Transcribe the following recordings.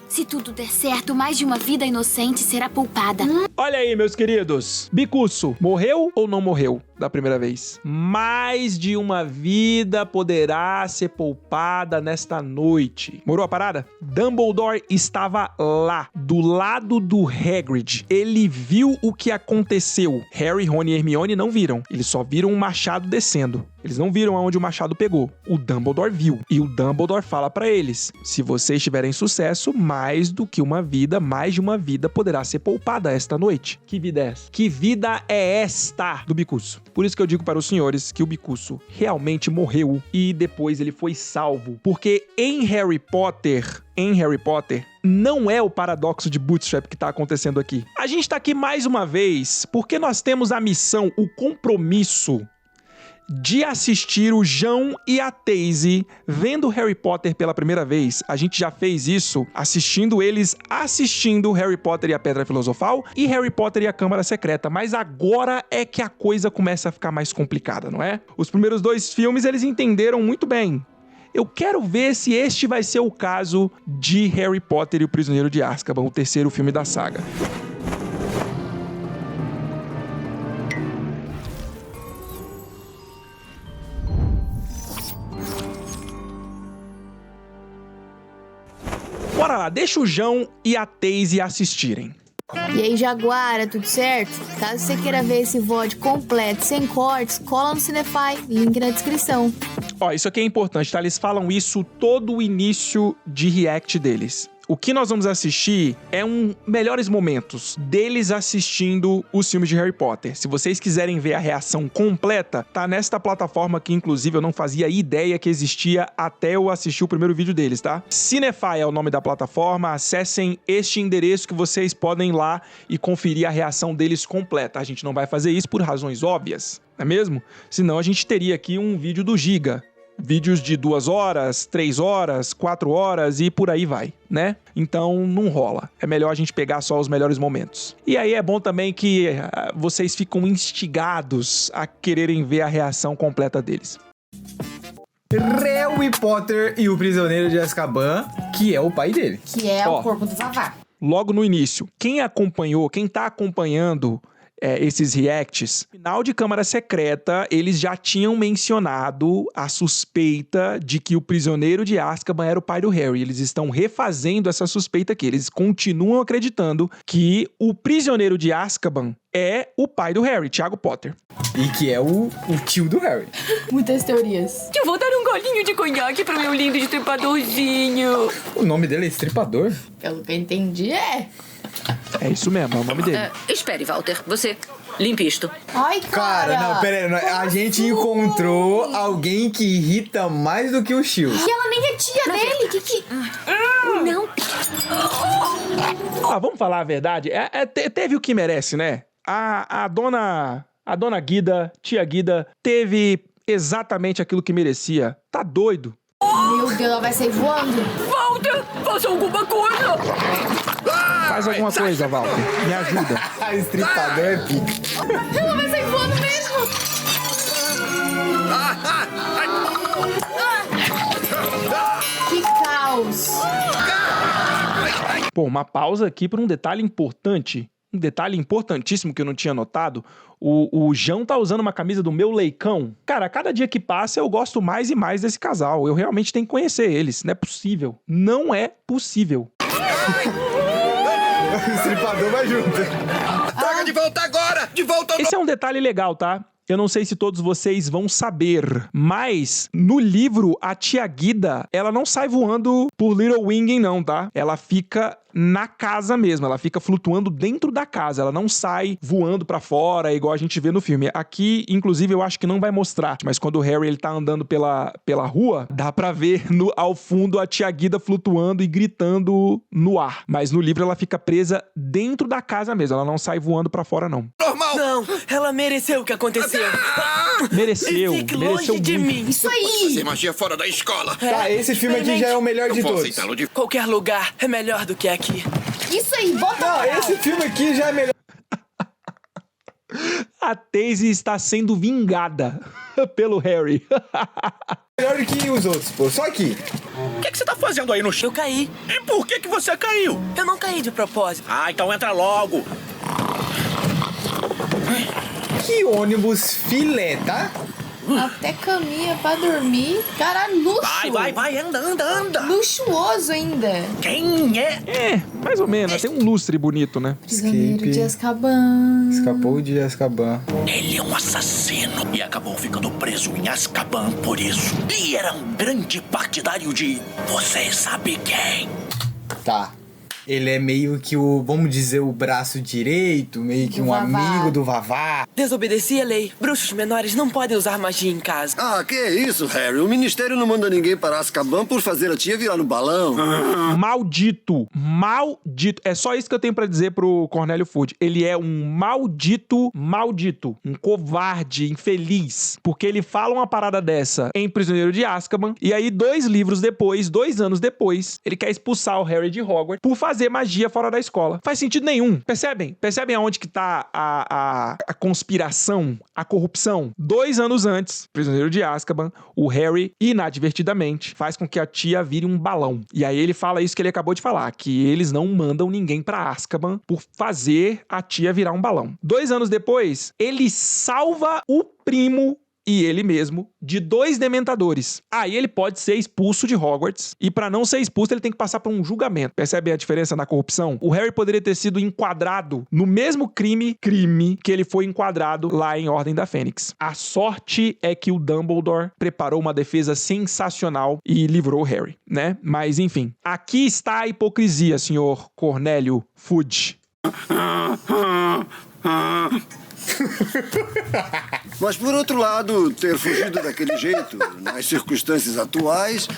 Se tudo der certo, mais de uma vida inocente será poupada. Olha aí, meus queridos. Bicuço, morreu ou não morreu da primeira vez? Mais de uma vida poderá ser poupada nesta noite. Morou a parada? Dumbledore estava lá, do lado do Hagrid. Ele viu o que aconteceu. Harry, Rony e Hermione não viram. Eles só viram um machado descendo. Eles não viram aonde o machado pegou. O Dumbledore viu. E o Dumbledore fala pra eles: se vocês tiverem sucesso, mais do que uma vida, mais de uma vida poderá ser poupada esta noite. Que vida é essa? Que vida é esta do Bicuço? Por isso que eu digo para os senhores que o Bicuço realmente morreu e depois ele foi salvo. Porque em Harry Potter, não é o paradoxo de Bootstrap que tá acontecendo aqui. A gente tá aqui mais uma vez porque nós temos a missão, o compromisso de assistir o João e a Daisy vendo Harry Potter pela primeira vez. A gente já fez isso assistindo Harry Potter e a Pedra Filosofal e Harry Potter e a Câmara Secreta, mas agora é que a coisa começa a ficar mais complicada, não é? Os primeiros 2 filmes eles entenderam muito bem. Eu quero ver se este vai ser o caso de Harry Potter e o Prisioneiro de Azkaban, o 3º filme da saga. Bora lá, deixa o João e a Daisy assistirem. E aí, Jaguara, tudo certo? Caso você queira ver esse VOD completo, sem cortes, cola no Cinefy, link na descrição. Ó, isso aqui é importante, tá? Eles falam isso todo o início de react deles. O que nós vamos assistir é melhores momentos deles assistindo os filmes de Harry Potter. Se vocês quiserem ver a reação completa, tá nesta plataforma que, inclusive, eu não fazia ideia que existia até eu assistir o primeiro vídeo deles, tá? Cinefy é o nome da plataforma. Acessem este endereço que vocês podem ir lá e conferir a reação deles completa. A gente não vai fazer isso por razões óbvias, não é mesmo? Senão a gente teria aqui um vídeo do Giga. Vídeos de 2 horas, 3 horas, 4 horas e por aí vai, né? Então não rola. É melhor a gente pegar só os melhores momentos. E aí é bom também que vocês ficam instigados a quererem ver a reação completa deles. Harry Potter e o Prisioneiro de Azkaban, que é o pai dele. Que é o corpo do Vavá. Logo no início, quem tá acompanhando esses reacts, no final de Câmara Secreta, eles já tinham mencionado a suspeita de que o Prisioneiro de Azkaban era o pai do Harry. Eles estão refazendo essa suspeita aqui. Eles continuam acreditando que o Prisioneiro de Azkaban é o pai do Harry, Thiago Potter. E que é o tio do Harry. Muitas teorias. Eu vou dar um golinho de conhaque pro meu lindo estripadorzinho. O nome dele é Estripador? Pelo que eu entendi, é. É isso mesmo, é o nome dele. Espere, Walter. Você limpe isto. Ai, Cara, não, pera aí. A gente encontrou alguém que irrita mais do que o Shield. E ela nem é tia dele. Não. Vamos falar a verdade. Teve o que merece, né? A dona Guida, tia Guida, teve exatamente aquilo que merecia. Tá doido? Meu Deus, ela vai sair voando. Walter, faça alguma coisa. Faz alguma coisa, Walter. Me ajuda. Estripador é pica. Ela vai sair voando mesmo. Que caos. Pô, uma pausa aqui para um detalhe importante. Um detalhe importantíssimo que eu não tinha notado. O João tá usando uma camisa do Meu Leicão. Cara, cada dia que passa eu gosto mais e mais desse casal. Eu realmente tenho que conhecer eles. Não é possível. Não é possível. O estripador vai junto. Traga de volta agora! De volta ao... Esse é um detalhe legal, tá? Eu não sei se todos vocês vão saber, mas no livro, a tia Guida, ela não sai voando por Little Winging não, tá? Ela fica na casa mesmo, ela fica flutuando dentro da casa, ela não sai voando pra fora, igual a gente vê no filme. Aqui, inclusive, eu acho que não vai mostrar, mas quando o Harry ele tá andando pela rua, dá pra ver ao fundo a tia Guida flutuando e gritando no ar. Mas no livro ela fica presa dentro da casa mesmo, ela não sai voando pra fora não. Normal! Não, ela mereceu o que aconteceu. Mereceu, Fique mereceu longe de muito. mim. Isso aí. Fazer magia fora da escola! Tá, esse filme aqui já é o melhor de Eu vou todos. aceitá-lo de... Qualquer lugar é melhor do que aqui. Isso aí, bota Não, lá. esse filme aqui já é melhor. A Daisy está sendo vingada pelo Harry. melhor que os outros, pô. Só aqui. O que você tá fazendo aí no chão? Eu caí. E por que você caiu? Eu não caí de propósito. Ah, então entra logo. Que ônibus filé, tá? Até caminha pra dormir. Caralho, luxo. Vai, anda. Luxuoso ainda. Quem é? É, mais ou menos. Tem um lustre bonito, né? Prisioneiro Escape. de Azkaban. Escapou de Azkaban. Ele é um assassino e acabou ficando preso em Azkaban por isso. E era um grande partidário de... Você sabe quem? Tá. Ele é meio que o, vamos dizer, o braço direito, meio que Do um Vavá. amigo do Vavá. Desobedeci a lei. Bruxos menores não podem usar magia em casa. Ah, que isso, Harry? O Ministério não manda ninguém para Azkaban por fazer a tia virar no balão. Maldito. É só isso que eu tenho pra dizer pro Cornélio Fudge. Ele é um maldito. Um covarde, infeliz. Porque ele fala uma parada dessa em Prisioneiro de Azkaban. E aí, 2 anos depois, ele quer expulsar o Harry de Hogwarts por fazer magia fora da escola. Faz sentido nenhum. Percebem? Percebem aonde que tá a conspiração, a corrupção? 2 anos antes, Prisioneiro de Azkaban, o Harry, inadvertidamente, faz com que a tia vire um balão. E aí ele fala isso que ele acabou de falar, que eles não mandam ninguém pra Azkaban por fazer a tia virar um balão. 2 anos depois, ele salva o primo e ele mesmo, de 2 dementadores. Aí ele pode ser expulso de Hogwarts, e pra não ser expulso ele tem que passar por um julgamento. Percebe a diferença na corrupção? O Harry poderia ter sido enquadrado no mesmo crime que ele foi enquadrado lá em Ordem da Fênix. A sorte é que o Dumbledore preparou uma defesa sensacional e livrou o Harry, né? Mas enfim, aqui está a hipocrisia, senhor Cornélio Fudge. Mas, por outro lado, ter fugido daquele jeito, nas circunstâncias atuais... Tá,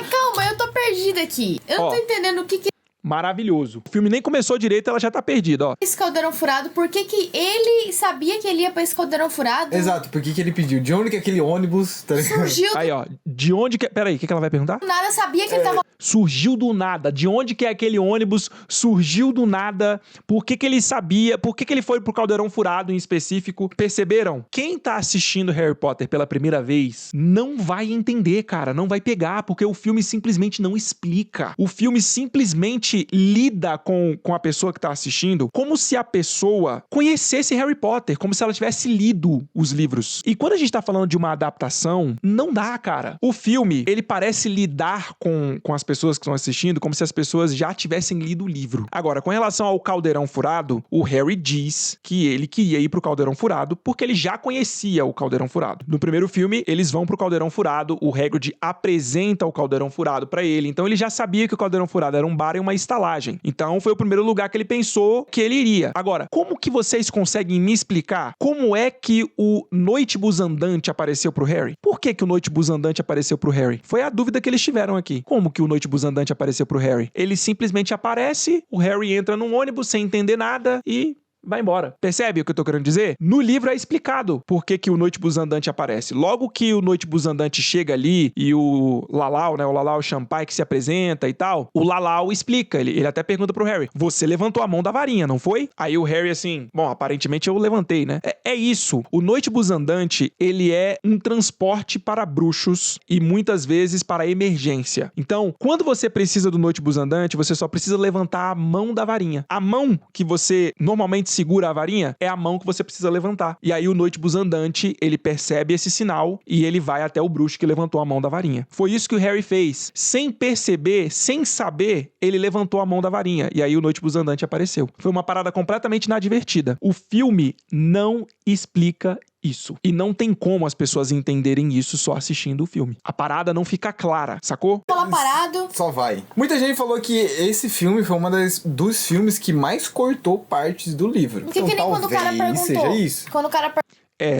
calma, eu tô perdida aqui. Eu não tô entendendo o que Maravilhoso. O filme nem começou direito, ela já tá perdida, ó. esse caldeirão furado. Por que ele sabia que ele ia pra esse caldeirão furado? Exato, por que ele pediu? De onde que aquele ônibus... Tá ligado? Surgiu Aí, ó, de onde que... Peraí, o que ela vai perguntar? do nada, sabia que ele tava... Surgiu do nada. De onde que é aquele ônibus? Surgiu do nada. Por que ele sabia? Por que ele foi pro Caldeirão Furado em específico? Perceberam? Quem tá assistindo Harry Potter pela primeira vez não vai entender, cara. Não vai pegar, porque o filme simplesmente não explica. O filme simplesmente lida com a pessoa que tá assistindo como se a pessoa conhecesse Harry Potter, como se ela tivesse lido os livros. E quando a gente tá falando de uma adaptação, não dá, cara. O filme, ele parece lidar com as pessoas que estão assistindo como se as pessoas já tivessem lido o livro. Agora, com relação ao Caldeirão Furado, o Harry diz que ele queria ir pro Caldeirão Furado porque ele já conhecia o Caldeirão Furado. No primeiro filme, eles vão pro Caldeirão Furado, o Hagrid apresenta o Caldeirão Furado pra ele, então ele já sabia que o Caldeirão Furado era um bar e uma estalagem. Então, foi o primeiro lugar que ele pensou que ele iria. Agora, como que vocês conseguem me explicar como é que o Noitebus Andante apareceu pro Harry? Por que o Noitebus Andante apareceu pro Harry? Foi a dúvida que eles tiveram aqui. Como que o Noitebus Andante apareceu pro Harry? Ele simplesmente aparece, o Harry entra num ônibus sem entender nada e... vai embora. Percebe o que eu tô querendo dizer? No livro é explicado por que o Noitebus Andante aparece. Logo que o Noitebus Andante chega ali e o Lalau, né? O Lalau Champai que se apresenta e tal, o Lalau explica. Ele até pergunta pro Harry, você levantou a mão da varinha, não foi? Aí o Harry assim, bom, aparentemente eu levantei, né? É isso. O Noitebus Andante, ele é um transporte para bruxos e muitas vezes para emergência. Então, quando você precisa do Noitebus Andante, você só precisa levantar a mão da varinha. A mão que você normalmente segura a varinha, é a mão que você precisa levantar. E aí o Noitebus Andante, ele percebe esse sinal e ele vai até o bruxo que levantou a mão da varinha. Foi isso que o Harry fez. Sem perceber, sem saber, ele levantou a mão da varinha. E aí o Noitebus Andante apareceu. Foi uma parada completamente inadvertida. O filme não explica isso. E não tem como as pessoas entenderem isso só assistindo o filme. A parada não fica clara, sacou? lá parado. Só vai. Muita gente falou que esse filme foi uma dos filmes que mais cortou partes do livro. Porque que nem quando o cara perguntou. Seja isso. Quando o cara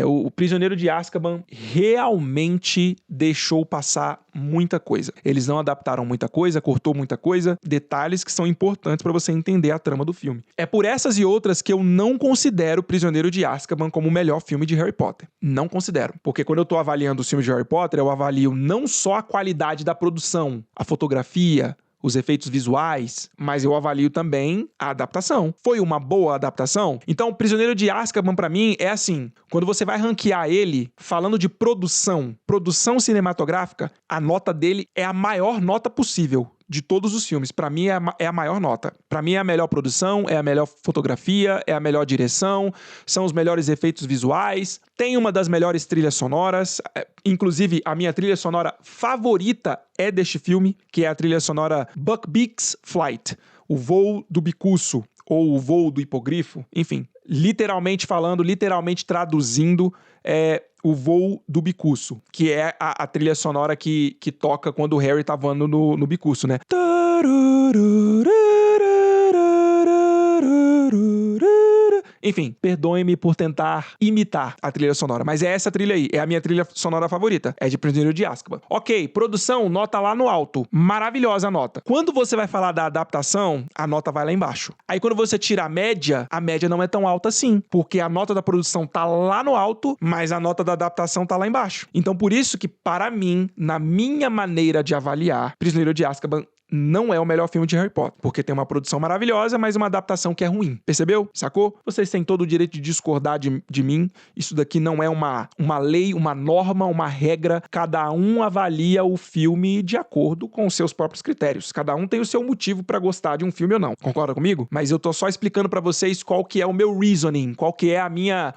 O Prisioneiro de Azkaban realmente deixou passar muita coisa. Eles não adaptaram muita coisa, cortou muita coisa, detalhes que são importantes pra você entender a trama do filme. É por essas e outras que eu não considero Prisioneiro de Azkaban como o melhor filme de Harry Potter. Não considero. Porque quando eu tô avaliando os filmes de Harry Potter, eu avalio não só a qualidade da produção, a fotografia, os efeitos visuais, mas eu avalio também a adaptação. Foi uma boa adaptação? Então, Prisioneiro de Azkaban, pra mim, é assim, quando você vai ranquear ele, falando de produção cinematográfica, a nota dele é a maior nota possível de todos os filmes. Pra mim, é a maior nota. Pra mim, é a melhor produção, é a melhor fotografia, é a melhor direção, são os melhores efeitos visuais, tem uma das melhores trilhas sonoras. Inclusive, a minha trilha sonora favorita é deste filme, que é a trilha sonora Buckbeak's Flight, o voo do bicuço, ou o voo do hipogrifo, enfim. Literalmente falando, literalmente traduzindo, é o voo do bicuço, que é a trilha sonora que toca quando o Harry tá voando no bicuço, né? Enfim, perdoem-me por tentar imitar a trilha sonora, mas é essa trilha aí, é a minha trilha sonora favorita, é de Prisioneiro de Azkaban. Ok, produção, nota lá no alto, maravilhosa a nota. Quando você vai falar da adaptação, a nota vai lá embaixo. Aí quando você tira a média não é tão alta assim, porque a nota da produção tá lá no alto, mas a nota da adaptação tá lá embaixo. Então por isso que, para mim, na minha maneira de avaliar, Prisioneiro de Azkaban não é o melhor filme de Harry Potter, porque tem uma produção maravilhosa, mas uma adaptação que é ruim. Percebeu? Sacou? Vocês têm todo o direito de discordar de mim. Isso daqui não é uma lei, uma norma, uma regra. Cada um avalia o filme de acordo com os seus próprios critérios. Cada um tem o seu motivo pra gostar de um filme ou não. Concorda comigo? Mas eu tô só explicando pra vocês qual que é o meu reasoning, qual que é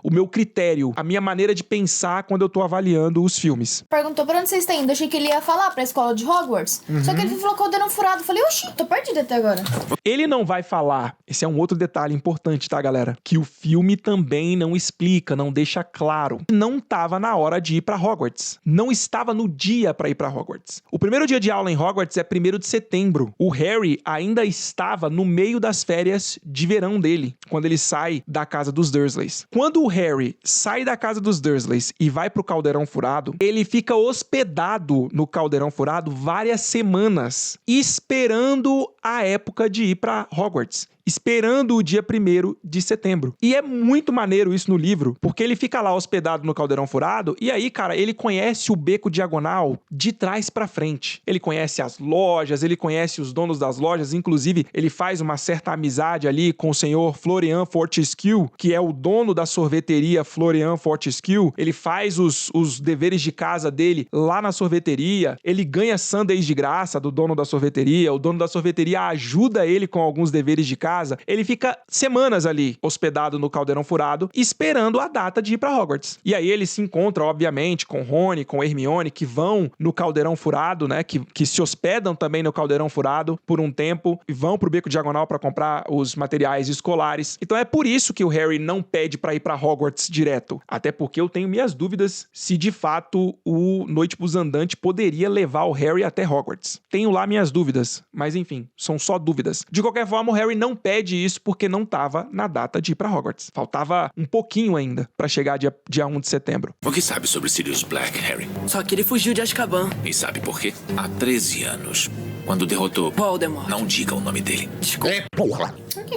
o meu critério, a minha maneira de pensar quando eu tô avaliando os filmes. Perguntou pra onde vocês estão indo. Achei que ele ia falar pra escola de Hogwarts. Só que ele falou que eu dei um furado. Falei, oxi, tô perdido até agora. Ele não vai falar, esse é um outro detalhe importante, tá, galera? Que o filme também não explica, não deixa claro. Não tava na hora de ir pra Hogwarts. Não estava no dia pra ir pra Hogwarts. O primeiro dia de aula em Hogwarts é 1º de setembro. O Harry ainda estava no meio das férias de verão dele, quando ele sai da casa dos Dursleys. Quando o Harry sai da casa dos Dursleys e vai pro Caldeirão Furado, ele fica hospedado no Caldeirão Furado várias semanas, esperando a época de ir pra Hogwarts. Esperando o dia 1º de setembro. E é muito maneiro isso no livro, porque ele fica lá hospedado no Caldeirão Furado, e aí, cara, ele conhece o Beco Diagonal de trás pra frente. Ele conhece as lojas, ele conhece os donos das lojas, inclusive ele faz uma certa amizade ali com o senhor Florian Fortescue, que é o dono da sorveteria Florian Fortescue. Ele faz os deveres de casa dele lá na sorveteria, ele ganha sundaes de graça do dono da sorveteria, o dono da sorveteria ajuda ele com alguns deveres de casa. Ele fica semanas ali, hospedado no Caldeirão Furado, esperando a data de ir pra Hogwarts. E aí ele se encontra, obviamente, com Rony, com Hermione, que vão no Caldeirão Furado, né? Que se hospedam também no Caldeirão Furado por um tempo e vão pro Beco Diagonal pra comprar os materiais escolares. Então é por isso que o Harry não pede pra ir pra Hogwarts direto. Até porque eu tenho minhas dúvidas se de fato o Noitebus Andante poderia levar o Harry até Hogwarts. Tenho lá minhas dúvidas, mas enfim, são só dúvidas. De qualquer forma, o Harry não pede isso porque não tava na data de ir pra Hogwarts. Faltava um pouquinho ainda pra chegar dia 1 de setembro. O que sabe sobre Sirius Black, Harry? Só que ele fugiu de Azkaban. E sabe por quê? Há 13 anos, quando derrotou... Voldemort. Não diga o nome dele. Desculpa. Por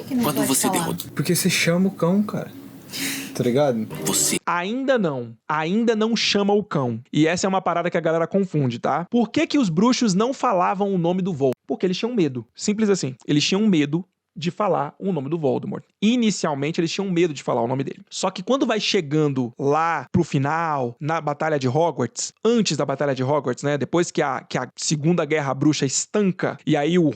que não Quando pode você falar? derrotou... Porque você chama o cão, cara. Tá ligado? Você... Ainda não chama o cão. E essa é uma parada que a galera confunde, tá? Por que os bruxos não falavam o nome do Voldemort? Porque eles tinham medo. Simples assim. Eles tinham medo de falar o nome do Voldemort. Inicialmente, eles tinham medo de falar o nome dele. Só que quando vai chegando lá pro final, na Batalha de Hogwarts, antes da Batalha de Hogwarts, né? Depois que a Segunda Guerra Bruxa estanca, e aí o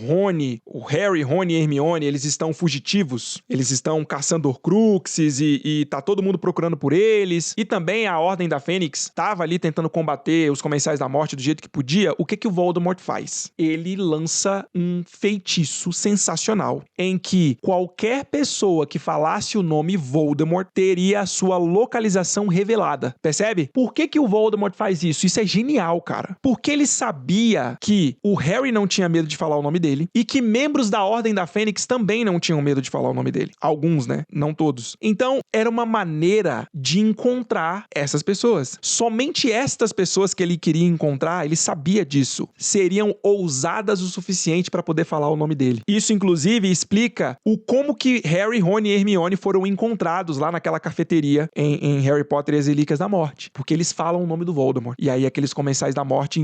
Harry, Rony e Hermione, eles estão fugitivos, eles estão caçando Horcruxes e tá todo mundo procurando por eles. E também a Ordem da Fênix tava ali tentando combater os Comensais da Morte do jeito que podia. O que o Voldemort faz? Ele lança um feitiço sensacional em que qualquer pessoa que falasse o nome Voldemort teria a sua localização revelada. Percebe? Por que o Voldemort faz isso? Isso é genial, cara. Porque ele sabia que o Harry não tinha medo de falar o nome dele e que membros da Ordem da Fênix também não tinham medo de falar o nome dele. Alguns, né? Não todos. Então, era uma maneira de encontrar essas pessoas. Somente estas pessoas que ele queria encontrar, ele sabia disso, seriam ousadas o suficiente para poder falar o nome dele. Isso, inclusive, explica explica como que Harry, Rony e Hermione foram encontrados lá naquela cafeteria em Harry Potter e as Relíquias da Morte. Porque eles falam o nome do Voldemort. E aí aqueles comensais da morte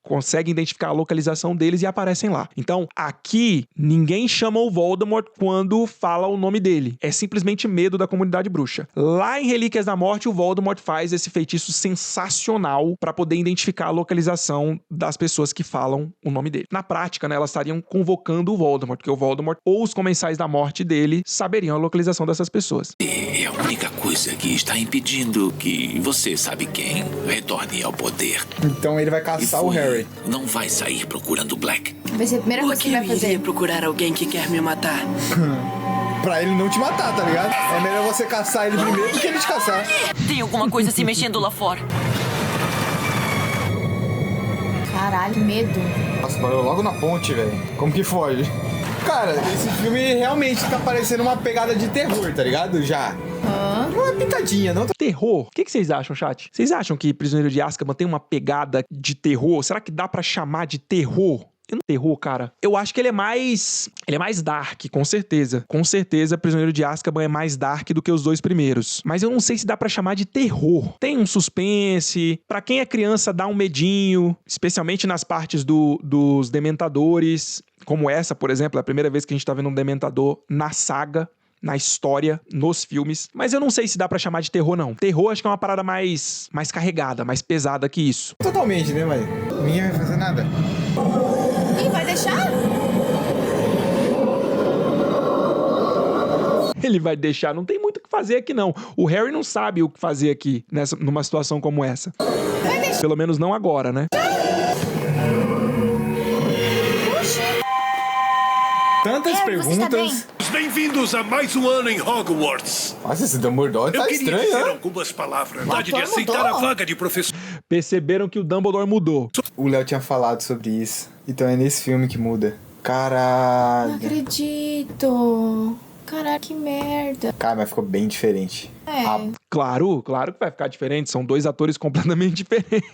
conseguem identificar a localização deles e aparecem lá. Então, aqui, ninguém chama o Voldemort quando fala o nome dele. É simplesmente medo da comunidade bruxa. Lá em Relíquias da Morte, o Voldemort faz esse feitiço sensacional pra poder identificar a localização das pessoas que falam o nome dele. Na prática, né, elas estariam convocando o Voldemort, porque o Voldemort ou os comensais da morte dele saberiam a localização dessas pessoas. É a única coisa que está impedindo que você sabe quem retorne ao poder. Então ele vai caçar o Harry. Não vai sair procurando Black. Vai ser a primeira coisa que Por ele que vai eu iria fazer. procurar alguém que quer me matar? Pra ele não te matar, tá ligado? É melhor você caçar ele primeiro do que ele te caçar. Tem alguma coisa se mexendo lá fora. Caralho, que medo. Nossa, parou logo na ponte, velho. Como que foge? Cara, esse filme realmente tá parecendo uma pegada de terror, tá ligado? Já. Uma pitadinha, não? Terror? O que vocês acham, chat? Vocês acham que Prisioneiro de Azkaban tem uma pegada de terror? Será que dá pra chamar de terror? Terror, cara. Eu acho que ele é mais dark, com certeza. Com certeza, Prisioneiro de Azkaban é mais dark do que os dois primeiros. Mas eu não sei se dá pra chamar de terror. Tem um suspense. Pra quem é criança, dá um medinho. Especialmente nas partes dos dementadores. Como essa, por exemplo. É a primeira vez que a gente tá vendo um dementador na saga. Na história, nos filmes. Mas eu não sei se dá pra chamar de terror, não. Terror acho que é uma parada mais carregada, mais pesada que isso. Totalmente, né, mas ninguém vai fazer nada. Ih, vai deixar? Ele vai deixar, não tem muito o que fazer aqui, não. O Harry não sabe o que fazer aqui, numa situação como essa. Pelo menos não agora, né? Tantas Harry, você está bem? perguntas. Bem-vindos a mais um ano em Hogwarts. Nossa, esse Dumbledore tá queria estranho, dizer né? algumas palavras. Vontade de Doutor aceitar mudou? a vaga de professor. Perceberam que o Dumbledore mudou. O Léo tinha falado sobre isso. Então é nesse filme que muda. Não Caralho. acredito. Caralho, que merda. Cara, mas ficou bem diferente. É. Claro que vai ficar diferente. São dois atores completamente diferentes.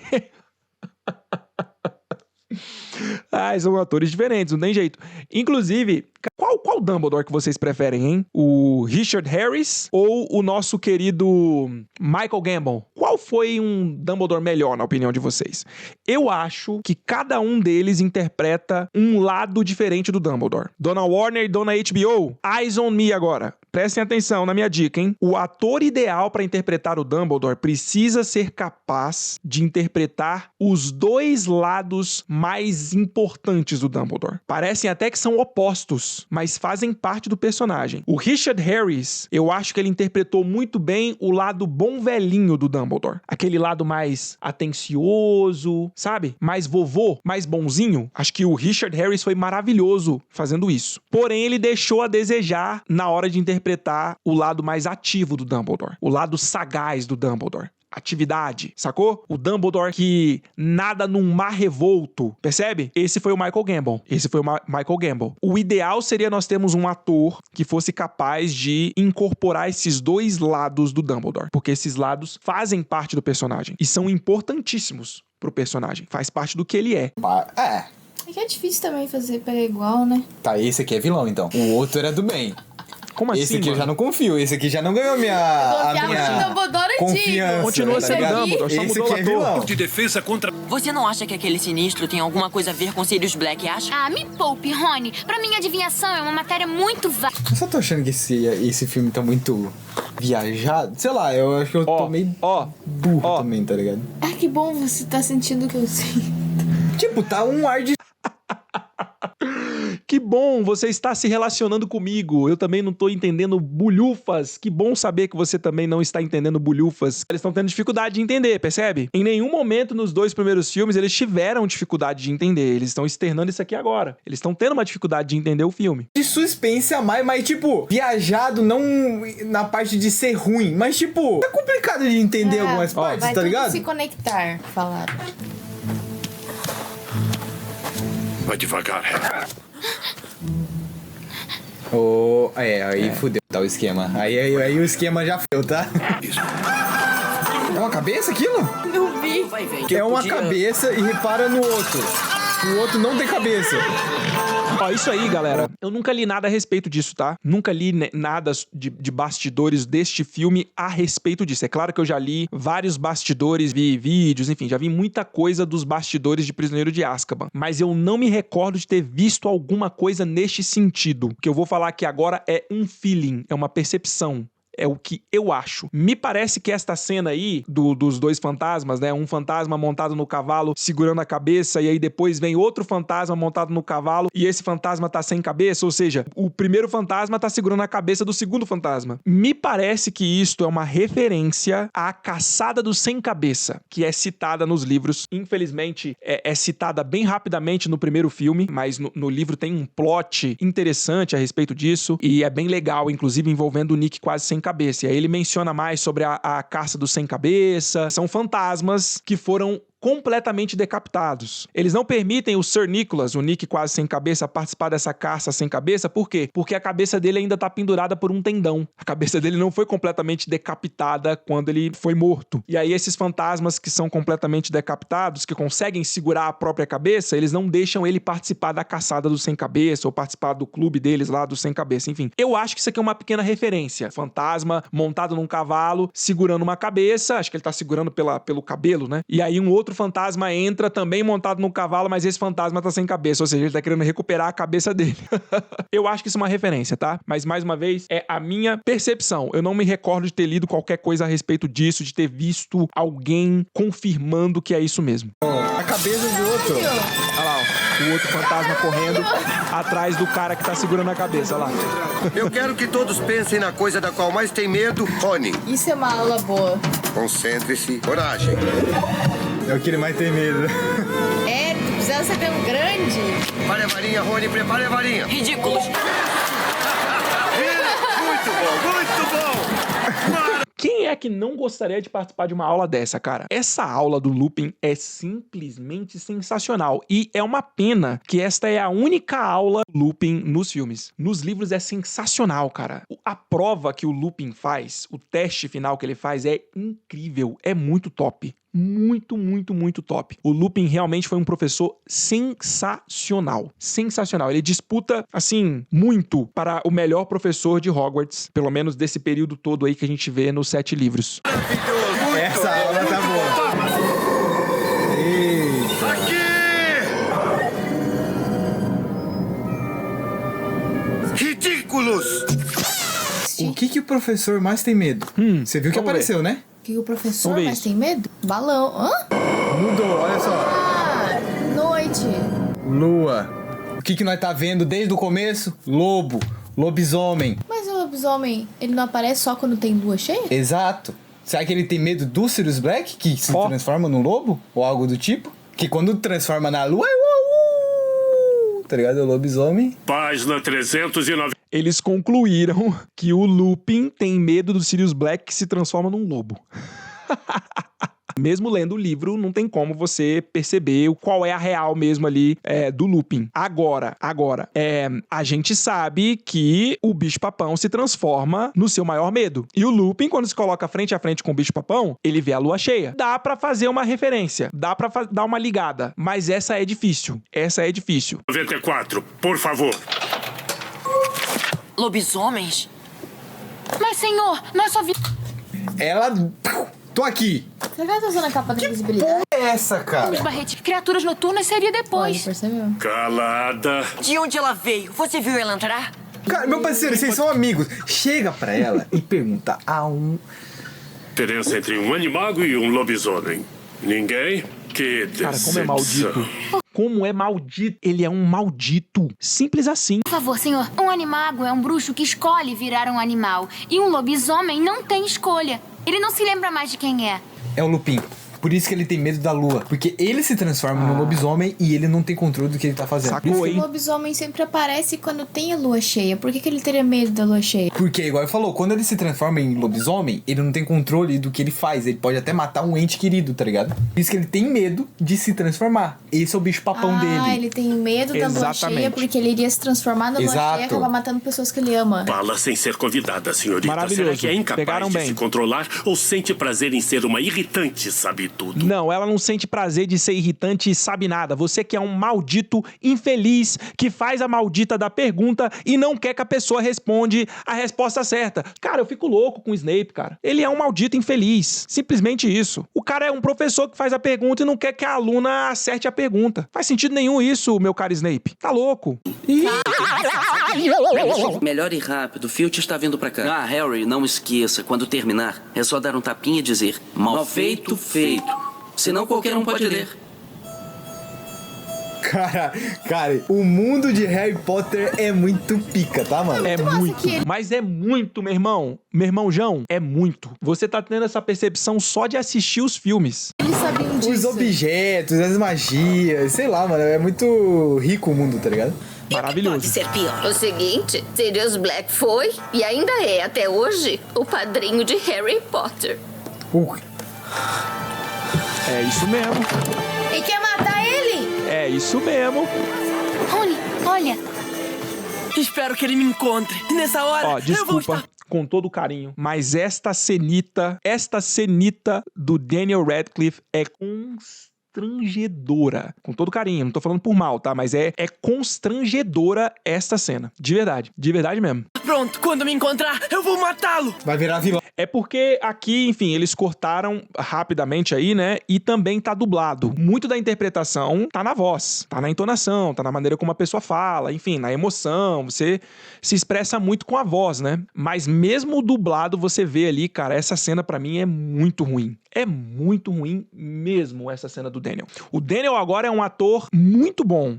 São atores diferentes, não tem jeito. Inclusive, qual Dumbledore que vocês preferem, hein? O Richard Harris ou o nosso querido Michael Gambon? Qual foi um Dumbledore melhor, na opinião de vocês? Eu acho que cada um deles interpreta um lado diferente do Dumbledore. Dona Warner e Dona HBO, eyes on me agora. Prestem atenção na minha dica, hein? O ator ideal para interpretar o Dumbledore precisa ser capaz de interpretar os dois lados mais importantes do Dumbledore. Parecem até que são opostos, mas fazem parte do personagem. O Richard Harris, eu acho que ele interpretou muito bem o lado bom velhinho do Dumbledore. Aquele lado mais atencioso, sabe? Mais vovô, mais bonzinho. Acho que o Richard Harris foi maravilhoso fazendo isso. Porém, ele deixou a desejar na hora de interpretar o lado mais ativo do Dumbledore. O lado sagaz do Dumbledore. Atividade, sacou? O Dumbledore que nada num mar revolto, percebe? Esse foi o Michael Gambon. O ideal seria nós termos um ator que fosse capaz de incorporar esses dois lados do Dumbledore, porque esses lados fazem parte do personagem e são importantíssimos pro personagem, faz parte do que ele é. É. É que é difícil também fazer pegar igual, né? Tá, esse aqui é vilão, então. O outro era do bem. Como assim, Esse aqui eu mano? já não confio. Esse aqui já não ganhou a minha Dumbledore confiança. Continua tá sendo ligado? Dumbledore, só Esse mudou aqui o é ator. vilão. De defesa contra... Você não acha que aquele sinistro tem alguma coisa a ver com Sirius Black, acha? Ah, me poupe, Rony. Pra mim, adivinhação é uma matéria muito vasta. Eu só tô achando que esse filme tá muito viajado. Sei lá, eu acho que eu tô meio burro também, tá ligado? Ah, que bom você tá sentindo o que eu sinto. Tipo, tá um ar de... Que bom, você está se relacionando comigo. Eu também não tô entendendo bulhufas. Que bom saber que você também não está entendendo bulhufas. Eles estão tendo dificuldade de entender, percebe? Em nenhum momento nos dois primeiros filmes eles tiveram dificuldade de entender. Eles estão externando isso aqui agora. Eles estão tendo uma dificuldade de entender o filme. de suspense a mais, mas tipo, viajado não na parte de ser ruim, mas tipo, é complicado de entender algumas partes, vai tá tudo ligado? se conectar, falaram. Vai devagar, Harry. Aí fudeu, tá o esquema. Aí o esquema já feu, tá? Isso. É uma cabeça aquilo? Não vi. Vai ver que É eu uma podia... cabeça e repara no outro. O outro não tem cabeça. Ó, isso aí, galera, eu nunca li nada a respeito disso, tá? Nunca li nada de bastidores deste filme a respeito disso. É claro que eu já li vários bastidores, vi vídeos, enfim, já vi muita coisa dos bastidores de Prisioneiro de Azkaban, mas eu não me recordo de ter visto alguma coisa neste sentido. O que eu vou falar aqui agora é um feeling, é uma percepção. É o que eu acho. Me parece que esta cena aí dos dois fantasmas, né? Um fantasma montado no cavalo segurando a cabeça e aí depois vem outro fantasma montado no cavalo e esse fantasma tá sem cabeça, ou seja, o primeiro fantasma tá segurando a cabeça do segundo fantasma. Me parece que isto é uma referência à Caçada do Sem Cabeça, que é citada nos livros. Infelizmente, é citada bem rapidamente no primeiro filme, mas no livro tem um plot interessante a respeito disso e é bem legal, inclusive envolvendo o Nick quase sem cabeça. E aí ele menciona mais sobre a caça do sem cabeça. São fantasmas que foram completamente decapitados. Eles não permitem o Sir Nicholas, o Nick quase sem cabeça, participar dessa caça sem cabeça. Por quê? Porque a cabeça dele ainda tá pendurada por um tendão. A cabeça dele não foi completamente decapitada quando ele foi morto. E aí esses fantasmas que são completamente decapitados, que conseguem segurar a própria cabeça, eles não deixam ele participar da caçada do sem cabeça ou participar do clube deles lá do sem cabeça. Enfim, eu acho que isso aqui é uma pequena referência. Fantasma montado num cavalo, segurando uma cabeça, acho que ele tá segurando pelo cabelo, né? E aí um outro fantasma entra também montado no cavalo, mas esse fantasma tá sem cabeça, ou seja, ele tá querendo recuperar a cabeça dele. Eu acho que isso é uma referência, tá? Mas, mais uma vez, é a minha percepção. Eu não me recordo de ter lido qualquer coisa a respeito disso, de ter visto alguém confirmando que é isso mesmo. A cabeça do outro. Olha lá, ó, o outro fantasma correndo atrás do cara que tá segurando a cabeça, olha lá. Eu quero que todos pensem na coisa da qual mais tem medo, Rony. Isso é uma aula boa. Concentre-se. Coragem. É o que ele mais tem medo. É, precisa ser tão grande. Prepare a varinha, Rony, prepare a varinha. Ridículos. Muito bom, muito bom. Quem é que não gostaria de participar de uma aula dessa, cara? Essa aula do Lupin é simplesmente sensacional. E é uma pena que esta é a única aula do Lupin nos filmes. Nos livros é sensacional, cara. A prova que o Lupin faz, o teste final que ele faz é incrível. É muito top. Muito, muito, muito top. O Lupin realmente foi um professor sensacional. Sensacional. Ele disputa, assim, muito para o melhor professor de Hogwarts, pelo menos desse período todo aí que a gente vê nos 7 livros. Essa aula tá boa. Aqui! Ridículos! O que o professor mais tem medo? Você viu que apareceu, né? O que o professor Vamos ver mais isso. tem medo? Balão. Hã? Mudou, olha só. Ah, noite. Lua. O que nós tá vendo desde o começo? Lobo. Lobisomem. Mas o lobisomem, ele não aparece só quando tem lua cheia? Exato. Será que ele tem medo do Sirius Black, que se transforma num lobo? Ou algo do tipo? Que quando transforma na lua é tá ligado? O lobisomem. Página 309. Eles concluíram que o Lupin tem medo do Sirius Black que se transforma num lobo. Mesmo lendo o livro, não tem como você perceber qual é a real mesmo ali do Lupin. Agora, a gente sabe que o bicho-papão se transforma no seu maior medo. E o Lupin, quando se coloca frente a frente com o bicho-papão, ele vê a lua cheia. Dá pra fazer uma referência, dá pra dar uma ligada, mas essa é difícil. 94, por favor. Lobisomens? Mas, senhor, nós só vimos... Ela... Tô aqui. Será que ela tá usando a capa da invisibilidade? É essa, cara. Barrete. Criaturas noturnas seria Olha, depois. percebeu? Calada. De onde ela veio? Você viu ela entrar? Cara, meu parceiro, vocês são amigos. Chega pra ela e pergunta Diferença entre um animago e um lobisomem. Ninguém? Que decepção. Cara, como é maldito. Como é maldito. Ele é um maldito. Simples assim. Por favor, senhor. Um animago é um bruxo que escolhe virar um animal. E um lobisomem não tem escolha. Ele não se lembra mais de quem é. É o Lupin. Por isso que ele tem medo da lua. Porque ele se transforma no lobisomem e ele não tem controle do que ele tá fazendo. Sacou, O hein? lobisomem sempre aparece quando tem a lua cheia. Por que ele teria medo da lua cheia? Porque, igual ele falou, quando ele se transforma em lobisomem, ele não tem controle do que ele faz. Ele pode até matar um ente querido, tá ligado? Por isso que ele tem medo de se transformar. Esse é o bicho-papão dele. Ele tem medo da lua Exatamente. cheia porque ele iria se transformar na lua Exato. cheia e acabar matando pessoas que ele ama. Fala sem ser convidada, senhorita. Maravilhoso. Será que é incapaz Pegaram de bem. se controlar ou sente prazer em ser uma irritante sabidão? tudo. Não, ela não sente prazer de ser irritante e sabe nada. Você que é um maldito infeliz que faz a maldita da pergunta e não quer que a pessoa responde a resposta certa. Cara, eu fico louco com o Snape, cara. Ele é um maldito infeliz. Simplesmente isso. O cara é um professor que faz a pergunta e não quer que a aluna acerte a pergunta. Faz sentido nenhum isso, meu caro Snape. Tá louco. Melhor ir rápido, Filch está vindo pra cá. Ah, Harry, não esqueça, quando terminar, é só dar um tapinha e dizer mal feito, feito. Senão qualquer um pode ler. Cara, o mundo de Harry Potter é muito pica, tá, mano? É muito, mas é muito, meu irmão. Meu irmão João, é muito. Você tá tendo essa percepção só de assistir os filmes. Eles sabiam disso. Os objetos, as magias, sei lá, mano. É muito rico o mundo, tá ligado? Maravilhoso. Pode ser pior. O seguinte, Sirius Black foi, e ainda é até hoje, o padrinho de Harry Potter. É isso mesmo. E quer matar ele? É isso mesmo. Rony, olha. Espero que ele me encontre. Nessa hora, Ó, eu vou desculpa, estar... com todo carinho, mas esta cenita do Daniel Radcliffe é constrangedora. Com todo carinho, não tô falando por mal, tá? Mas é constrangedora esta cena. De verdade mesmo. Pronto, quando me encontrar, eu vou matá-lo. Vai virar vilão. É porque aqui, enfim, eles cortaram rapidamente aí, né? E também tá dublado. Muito da interpretação tá na voz, tá na entonação, tá na maneira como a pessoa fala, enfim, na emoção. Você se expressa muito com a voz, né? Mas mesmo dublado, você vê ali, cara, essa cena pra mim é muito ruim. É muito ruim mesmo essa cena do Daniel. O Daniel agora é um ator muito bom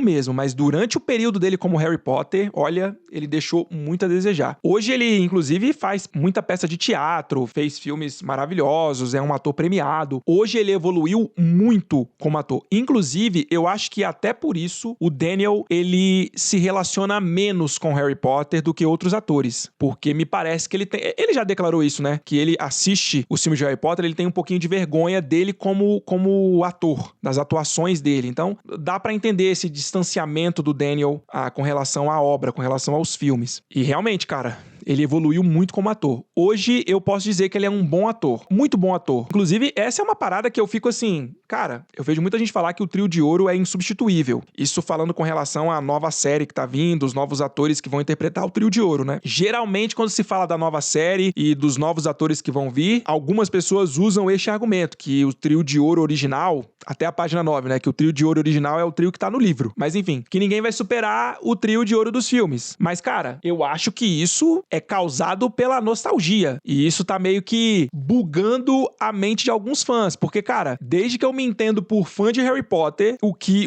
mesmo, mas durante o período dele como Harry Potter, olha, ele deixou muito a desejar. Hoje ele, inclusive, faz muita peça de teatro, fez filmes maravilhosos, é um ator premiado. Hoje ele evoluiu muito como ator. Inclusive, eu acho que até por isso o Daniel, ele se relaciona menos com Harry Potter do que outros atores, porque me parece que ele já declarou isso, né? Que ele assiste os filmes de Harry Potter, ele tem um pouquinho de vergonha dele como ator, das atuações dele. Então, dá pra entender esse distanciamento do Daniel com relação à obra, com relação aos filmes. E realmente, cara, ele evoluiu muito como ator. Hoje, eu posso dizer que ele é um bom ator. Muito bom ator. Inclusive, essa é uma parada que eu fico assim... Cara, eu vejo muita gente falar que o Trio de Ouro é insubstituível. Isso falando com relação à nova série que tá vindo, os novos atores que vão interpretar o Trio de Ouro, né? Geralmente, quando se fala da nova série e dos novos atores que vão vir, algumas pessoas usam este argumento, que o Trio de Ouro original, até a página 9, né? Que o Trio de Ouro original é o trio que tá no livro. Mas enfim, que ninguém vai superar o Trio de Ouro dos filmes. Mas, cara, eu acho que isso é causado pela nostalgia. E isso tá meio que bugando a mente de alguns fãs. Porque, cara, desde que eu me entendo por fã de Harry Potter,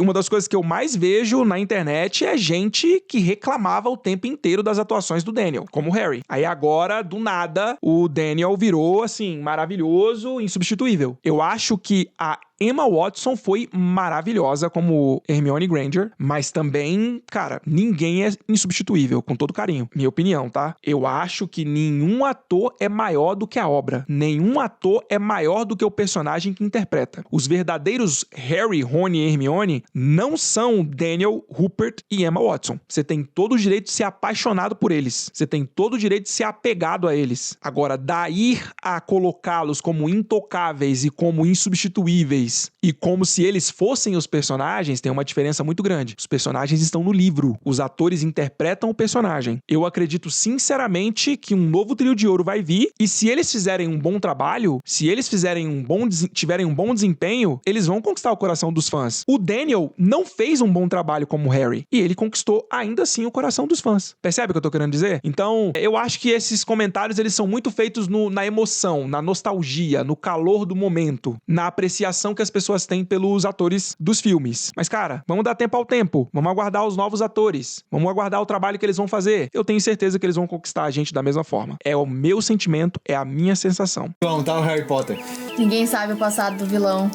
uma das coisas que eu mais vejo na internet é gente que reclamava o tempo inteiro das atuações do Daniel, como Harry. Aí agora, do nada, o Daniel virou, assim, maravilhoso, insubstituível. Eu acho que a Emma Watson foi maravilhosa como Hermione Granger, mas também, cara, ninguém é insubstituível, com todo carinho. Minha opinião, tá? Eu acho que nenhum ator é maior do que a obra. Nenhum ator é maior do que o personagem que interpreta. Os verdadeiros Harry, Rony e Hermione não são Daniel, Rupert e Emma Watson. Você tem todo o direito de ser apaixonado por eles. Você tem todo o direito de ser apegado a eles. Agora, daí a colocá-los como intocáveis e como insubstituíveis e como se eles fossem os personagens, tem uma diferença muito grande. Os personagens estão no livro, os atores interpretam o personagem. Eu acredito sinceramente que um novo Trio de Ouro vai vir e se eles fizerem um bom trabalho, se eles tiverem um bom desempenho, eles vão conquistar o coração dos fãs. O Daniel não fez um bom trabalho como Harry e ele conquistou ainda assim o coração dos fãs. Percebe o que eu tô querendo dizer? Então, eu acho que esses comentários eles são muito feitos na emoção, na nostalgia, no calor do momento, na apreciação que as pessoas têm pelos atores dos filmes. Mas, cara, vamos dar tempo ao tempo. Vamos aguardar os novos atores. Vamos aguardar o trabalho que eles vão fazer. Eu tenho certeza que eles vão conquistar a gente da mesma forma. É o meu sentimento, é a minha sensação. Bom, tá o Harry Potter. Ninguém sabe o passado do vilão.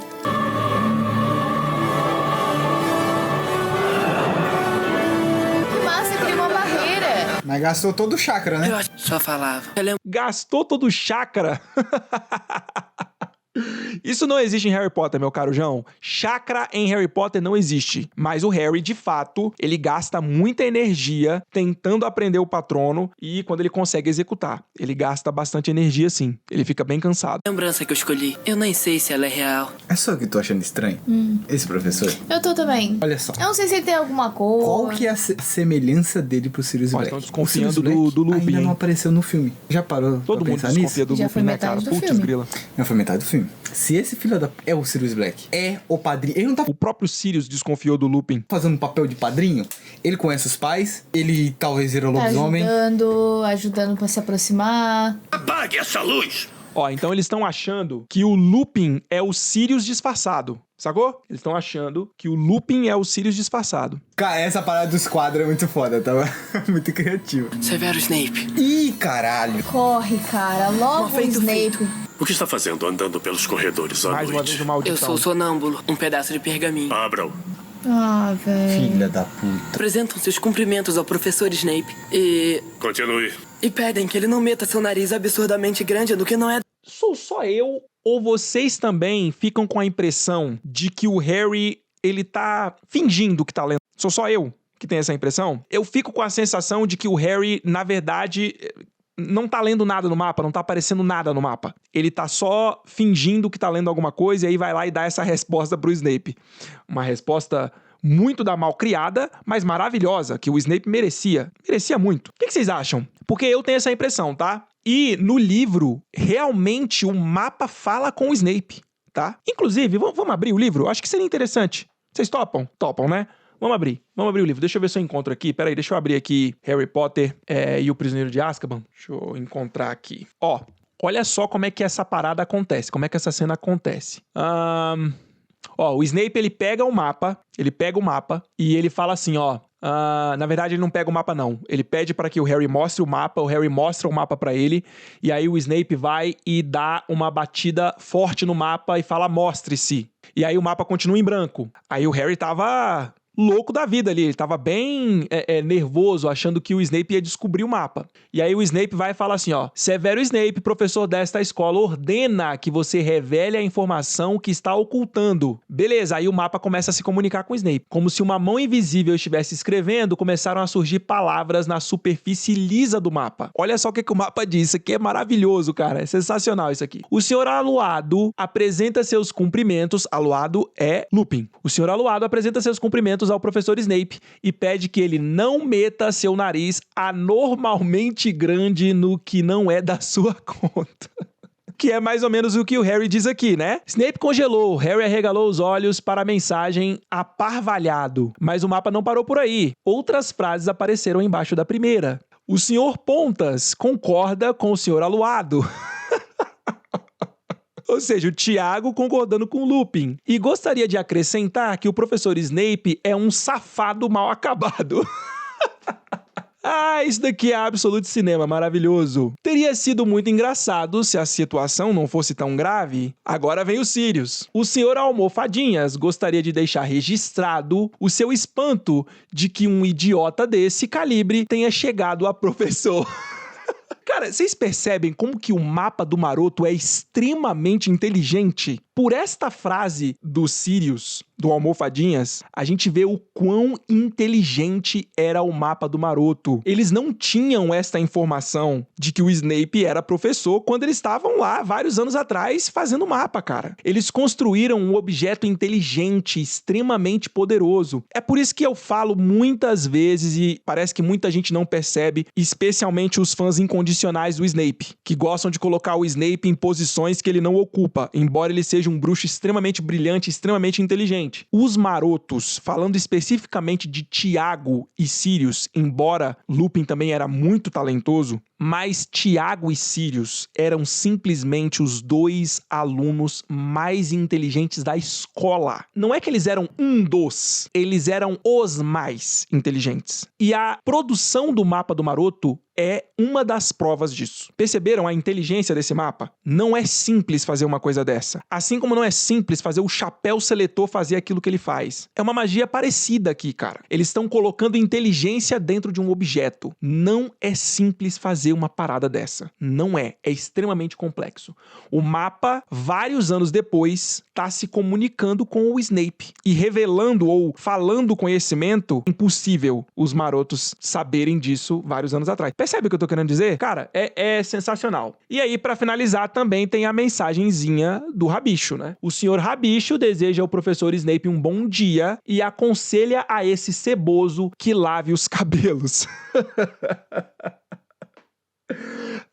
Que massa, criou uma barreira. Mas gastou todo o chakra, né? Eu só falava. Gastou todo o chakra. Isso não existe em Harry Potter, meu caro João. Chakra em Harry Potter não existe. Mas o Harry, de fato, ele gasta muita energia tentando aprender o patrono e quando ele consegue executar. Ele gasta bastante energia, sim. Ele fica bem cansado. A lembrança que eu escolhi, eu nem sei se ela é real. É só que eu tô achando estranho. Esse professor. Eu tô também. Olha só. Eu não sei se ele tem alguma coisa. Qual que é a semelhança dele pro Sirius Black? Estão desconfiando O Sirius do Black Lupin, ainda hein? não apareceu no filme. Já parou Todo pra mundo pensar desconfia nisso? do Já Lupin, foi né, cara? metade do Putz, filme. grila. Já foi metade do filme. Se esse filho é o Sirius Black, é o padrinho... Ele não tá O próprio Sirius desconfiou do Lupin. fazendo um papel de padrinho? Ele conhece os pais, ele talvez vira lobisomem. Ajudando pra se aproximar. Apague essa luz! Ó, então eles estão achando que o Lupin é o Sirius disfarçado. Sacou? Eles estão achando que o Lupin é o Sirius disfarçado. Cara, essa parada dos quadros é muito foda, tá? Muito criativo. Severo Snape. Ih, caralho. Corre, cara. Logo o Feito, Snape. O que está fazendo andando pelos corredores à Mais uma noite? vez o maldição. Eu sou sonâmbulo, um pedaço de pergaminho. Abram. Ah, velho. Filha da puta. Apresentam seus cumprimentos ao professor Snape e Continue. pedem que ele não meta seu nariz absurdamente grande no que não é. Sou só eu ou vocês também ficam com a impressão de que o Harry, ele tá fingindo que tá lendo? Sou só eu que tenho essa impressão? Eu fico com a sensação de que o Harry, na verdade, não tá lendo nada no mapa, não tá aparecendo nada no mapa. Ele tá só fingindo que tá lendo alguma coisa e aí vai lá e dá essa resposta pro Snape. Uma resposta muito da mal criada, mas maravilhosa, que o Snape merecia. Merecia muito. O que vocês acham? Porque eu tenho essa impressão, tá? E no livro, realmente o mapa fala com o Snape, tá? Inclusive, vamos abrir o livro? Acho que seria interessante. Vocês topam? Topam, né? Vamos abrir o livro. Deixa eu ver se eu encontro aqui. Peraí, deixa eu abrir aqui Harry Potter e o Prisioneiro de Azkaban. Deixa eu encontrar aqui. Ó, olha só como é que essa parada acontece, como é que essa cena acontece. Ó, o Snape, ele pega o mapa e ele fala assim, ó... na verdade, ele não pega o mapa, não. Ele pede para que o Harry mostre o mapa, o Harry mostra o mapa para ele, e aí o Snape vai e dá uma batida forte no mapa e fala, mostre-se. E aí o mapa continua em branco. Aí o Harry tava louco da vida ali, ele tava bem nervoso, achando que o Snape ia descobrir o mapa. E aí o Snape vai e fala assim, ó, Severo Snape, professor desta escola, ordena que você revele a informação que está ocultando. Beleza, aí o mapa começa a se comunicar com o Snape. Como se uma mão invisível estivesse escrevendo, começaram a surgir palavras na superfície lisa do mapa. Olha só o que o mapa diz, isso aqui é maravilhoso, cara, é sensacional isso aqui. O senhor Aluado apresenta seus cumprimentos, Aluado é Lupin. O senhor Aluado apresenta seus cumprimentos ao professor Snape e pede que ele não meta seu nariz anormalmente grande no que não é da sua conta. Que é mais ou menos o que o Harry diz aqui, né? Snape congelou, Harry arregalou os olhos para a mensagem aparvalhado. Mas o mapa não parou por aí. Outras frases apareceram embaixo da primeira. O senhor Pontas concorda com o senhor Aluado. Ou seja, o Tiago concordando com o Lupin. E gostaria de acrescentar que o professor Snape é um safado mal acabado. Ah, isso daqui é absoluto cinema, maravilhoso. Teria sido muito engraçado se a situação não fosse tão grave. Agora vem o Sirius. O senhor Almofadinhas gostaria de deixar registrado o seu espanto de que um idiota desse calibre tenha chegado a professor. Cara, vocês percebem como que o mapa do Maroto é extremamente inteligente? Por esta frase do Sirius, do Almofadinhas, a gente vê o quão inteligente era o mapa do Maroto. Eles não tinham esta informação de que o Snape era professor quando eles estavam lá, vários anos atrás, fazendo mapa, cara. Eles construíram um objeto inteligente, extremamente poderoso. É por isso que eu falo muitas vezes, e parece que muita gente não percebe, especialmente os fãs incondicionais do Snape, que gostam de colocar o Snape em posições que ele não ocupa, embora ele seja um bruxo extremamente brilhante, extremamente inteligente. Os marotos, falando especificamente de Tiago e Sirius, embora Lupin também era muito talentoso, mas Tiago e Sirius eram simplesmente os dois alunos mais inteligentes da escola. Não é que eles eram eles eram os mais inteligentes. E a produção do mapa do Maroto é uma das provas disso. Perceberam a inteligência desse mapa? Não é simples fazer uma coisa dessa. Assim como não é simples fazer o chapéu seletor fazer aquilo que ele faz. É uma magia parecida aqui, cara. Eles estão colocando inteligência dentro de um objeto. Não é simples fazer uma parada dessa. Não é. É extremamente complexo. O mapa, vários anos depois, tá se comunicando com o Snape e revelando ou falando conhecimento impossível os marotos saberem disso vários anos atrás. Percebe o que eu tô querendo dizer? Cara, é sensacional. E aí, pra finalizar, também tem a mensagenzinha do Rabicho, né? O senhor Rabicho deseja ao professor Snape um bom dia e aconselha a esse ceboso que lave os cabelos.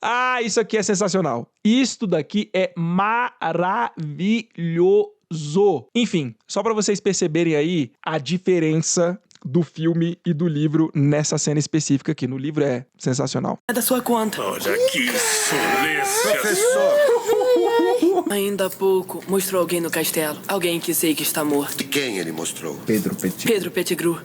Ah, isso aqui é sensacional. Isto daqui é maravilhoso. Enfim, só pra vocês perceberem aí a diferença do filme e do livro nessa cena específica aqui. No livro é sensacional. É da sua conta. Olha que insolência. Professor! Ainda há pouco mostrou alguém no castelo. Alguém que sei que está morto. E quem ele mostrou? Pedro Pettigrew.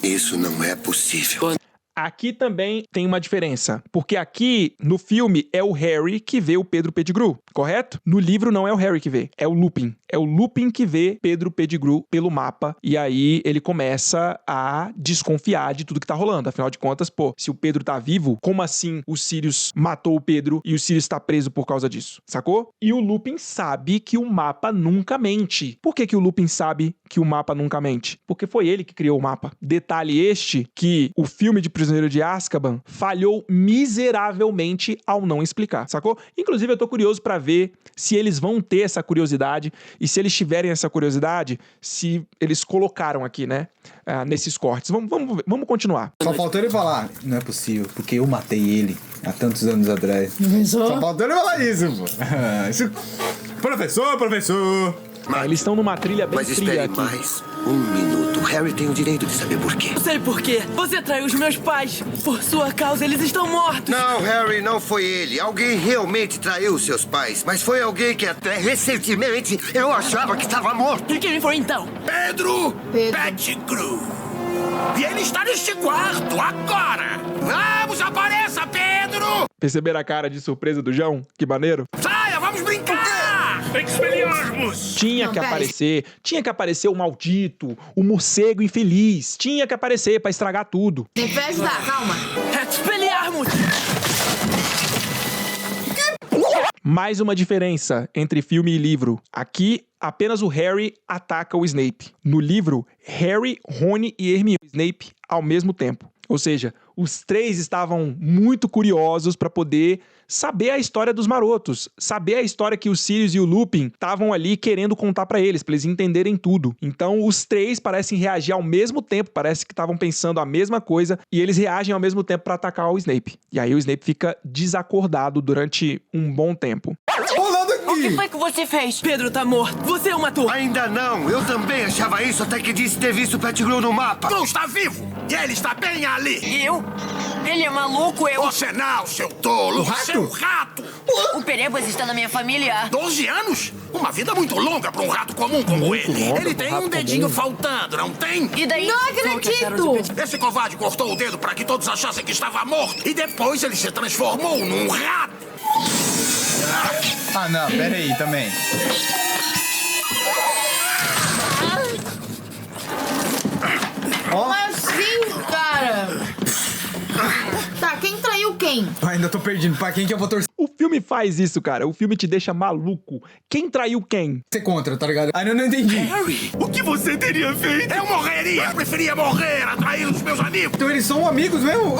Isso não é possível. Aqui também tem uma diferença, porque aqui no filme é o Harry que vê o Pedro Pettigrew, correto? No livro não é o Harry que vê, é o Lupin. É o Lupin que vê Pedro Pettigrew pelo mapa e aí ele começa a desconfiar de tudo que tá rolando. Afinal de contas, pô, se o Pedro tá vivo, como assim o Sirius matou o Pedro e o Sirius tá preso por causa disso, sacou? E o Lupin sabe que o mapa nunca mente. Por que o Lupin sabe que o mapa nunca mente? Porque foi ele que criou o mapa. Detalhe este que o filme de Prisioneiro de Azkaban falhou miseravelmente ao não explicar, sacou? Inclusive, eu tô curioso pra ver se eles vão ter essa curiosidade e se eles tiverem essa curiosidade, se eles colocaram aqui, né, nesses cortes. Vamos continuar. Só faltou ele falar, não é possível, porque eu matei ele há tantos anos atrás. Só faltou ele falar isso, pô. Professor! Eles estão numa trilha bem fria aqui. Mais um minuto. Harry tem o direito de saber por quê. Sei por quê. Você traiu os meus pais. Por sua causa, eles estão mortos. Não, Harry, não foi ele. Alguém realmente traiu seus pais. Mas foi alguém que até recentemente eu achava que estava morto. E quem foi então? Pedro Pettigrew. E ele está neste quarto agora. Vamos, apareça, Pedro! Perceberam a cara de surpresa do João? Que maneiro. Saia, vamos brincar! Expelliarmus! Tinha que aparecer o maldito, o morcego infeliz. Tinha que aparecer pra estragar tudo. Tem que ajudar, calma. Expelliarmus! Mais uma diferença entre filme e livro. Aqui, apenas o Harry ataca o Snape. No livro, Harry, Rony e Hermione Snape ao mesmo tempo. Ou seja, os três estavam muito curiosos para poder saber a história dos marotos, saber a história que o Sirius e o Lupin estavam ali querendo contar para eles entenderem tudo. Então, os três parecem reagir ao mesmo tempo, parece que estavam pensando a mesma coisa e eles reagem ao mesmo tempo para atacar o Snape. E aí o Snape fica desacordado durante um bom tempo. O que foi que você fez? Pedro tá morto. Você o matou. Ainda não. Eu também achava isso até que disse ter visto o Pettigrew no mapa. Não está vivo. E ele está bem ali. E eu? Ele é maluco, eu... Você não, seu tolo. O rato? Seu rato. O Perebas está na minha família há 12 anos? Uma vida muito longa para um rato comum como ele. Ele tem um dedinho faltando, não tem? E daí? Não acredito! Esse covarde cortou o dedo para que todos achassem que estava morto. E depois ele se transformou num rato. Ah, não, pera aí também. Como assim, cara? Tá, quem traiu quem? Ainda tô perdido. Pra quem que eu vou torcer? O filme faz isso, cara. O filme te deixa maluco. Quem traiu quem? Ser contra, tá ligado? Ainda não entendi. Harry, o que você teria feito? Eu morreria. Eu preferia morrer a trair os meus amigos. Então eles são amigos mesmo?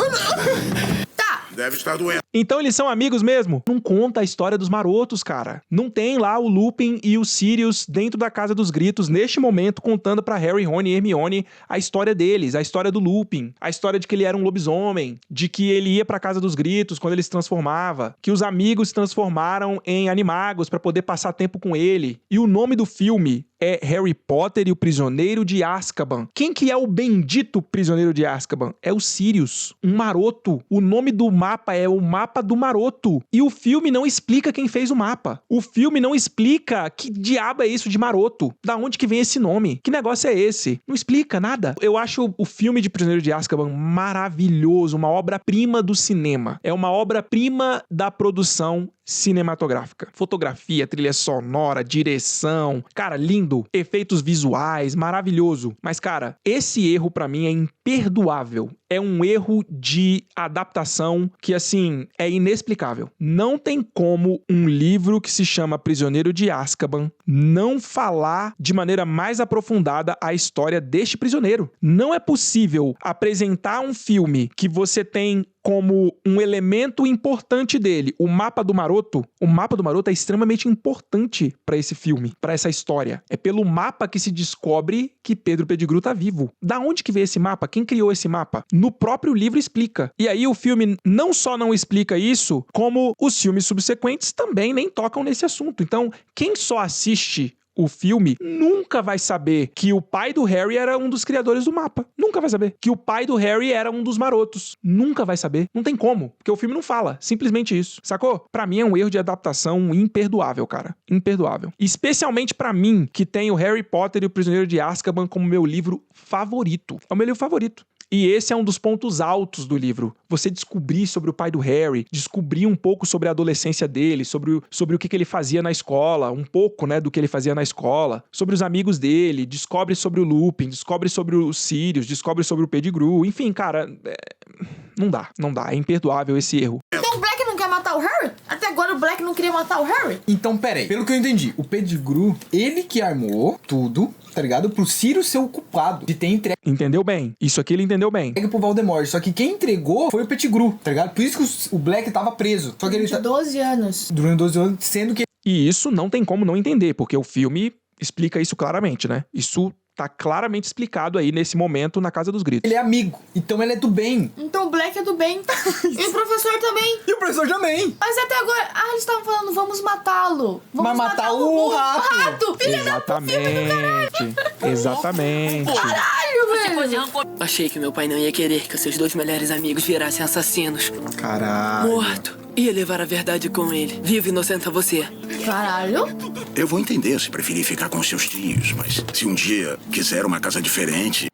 Deve estar doendo. Então eles são amigos mesmo? Não conta a história dos marotos, cara. Não tem lá o Lupin e o Sirius dentro da Casa dos Gritos, neste momento, contando pra Harry, Rony e Hermione a história deles, a história do Lupin, a história de que ele era um lobisomem, de que ele ia pra Casa dos Gritos quando ele se transformava, que os amigos se transformaram em animagos pra poder passar tempo com ele. E o nome do filme é Harry Potter e o Prisioneiro de Azkaban. Quem que é o bendito Prisioneiro de Azkaban? É o Sirius, um maroto. O nome do mapa é o mapa do maroto. E o filme não explica quem fez o mapa. O filme não explica que diabo é isso de maroto. Da onde que vem esse nome? Que negócio é esse? Não explica nada. Eu acho o filme de Prisioneiro de Azkaban maravilhoso, uma obra-prima do cinema. É uma obra-prima da produção cinematográfica. Fotografia, trilha sonora, direção, cara, lindo, efeitos visuais, maravilhoso. Mas, cara, esse erro pra mim é imperdoável. é um erro de adaptação que, assim, é inexplicável. Não tem como um livro que se chama Prisioneiro de Azkaban não falar de maneira mais aprofundada a história deste prisioneiro. Não é possível apresentar um filme que você tem como um elemento importante dele, o mapa do Maroto. O mapa do Maroto é extremamente importante para esse filme, para essa história. É pelo mapa que se descobre que Pedro Pettigrew tá vivo. Da onde que veio esse mapa? Quem criou esse mapa? No próprio livro explica. E aí o filme não só não explica isso, como os filmes subsequentes também nem tocam nesse assunto. Então, quem só assiste o filme nunca vai saber que o pai do Harry era um dos criadores do mapa. Nunca vai saber. Que o pai do Harry era um dos marotos. Nunca vai saber. Não tem como. Porque o filme não fala. Simplesmente isso. Sacou? Pra mim é um erro de adaptação imperdoável, cara. Imperdoável. Especialmente pra mim, que tem o Harry Potter e o Prisioneiro de Azkaban como meu livro favorito. É o meu livro favorito. E esse é um dos pontos altos do livro. Você descobrir sobre o pai do Harry, descobrir um pouco sobre a adolescência dele, sobre o que ele fazia na escola, um pouco, né, do que ele fazia na escola, sobre os amigos dele, descobre sobre o Lupin, descobre sobre os Sirius, descobre sobre o Pettigrew, enfim, cara, não dá, é imperdoável esse erro. Então o Black não quer matar o Harry? Até agora o Black não queria matar o Harry? Então, peraí, pelo que eu entendi, o Pettigrew, ele que armou tudo, tá ligado? Pro Sirius ser o culpado de ter entregue. Entendeu bem? Isso aqui ele entendeu bem. Pro Voldemort. Só que quem entregou foi o Pettigrew, tá ligado? Por isso que o Black tava preso. Só que ele 12 anos. Durante 12 anos, sendo que... E isso não tem como não entender, porque o filme explica isso claramente, né? Isso tá claramente explicado aí nesse momento na Casa dos Gritos. Ele é amigo, então ele é do bem. Então o Black é do bem. E o professor também. E o professor também. Mas até agora, eles estavam falando, vamos matá-lo. Vamos matar o rato. Filha da puta do caralho. Exatamente. Caralho, velho. Achei que meu pai não ia querer que os seus 2 melhores amigos virassem assassinos. Caralho. Morto. Ia levar a verdade com ele. Vivo inocente a você. Caralho. Eu vou entender se preferir ficar com seus tios, mas se um dia quiser uma casa diferente...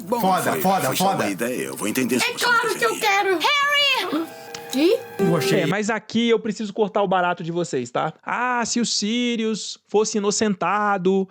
Bom, foi só uma ideia. Eu vou entender se você claro que eu quero. Harry! E? Mas aqui eu preciso cortar o barato de vocês, tá? Se o Sirius fosse inocentado,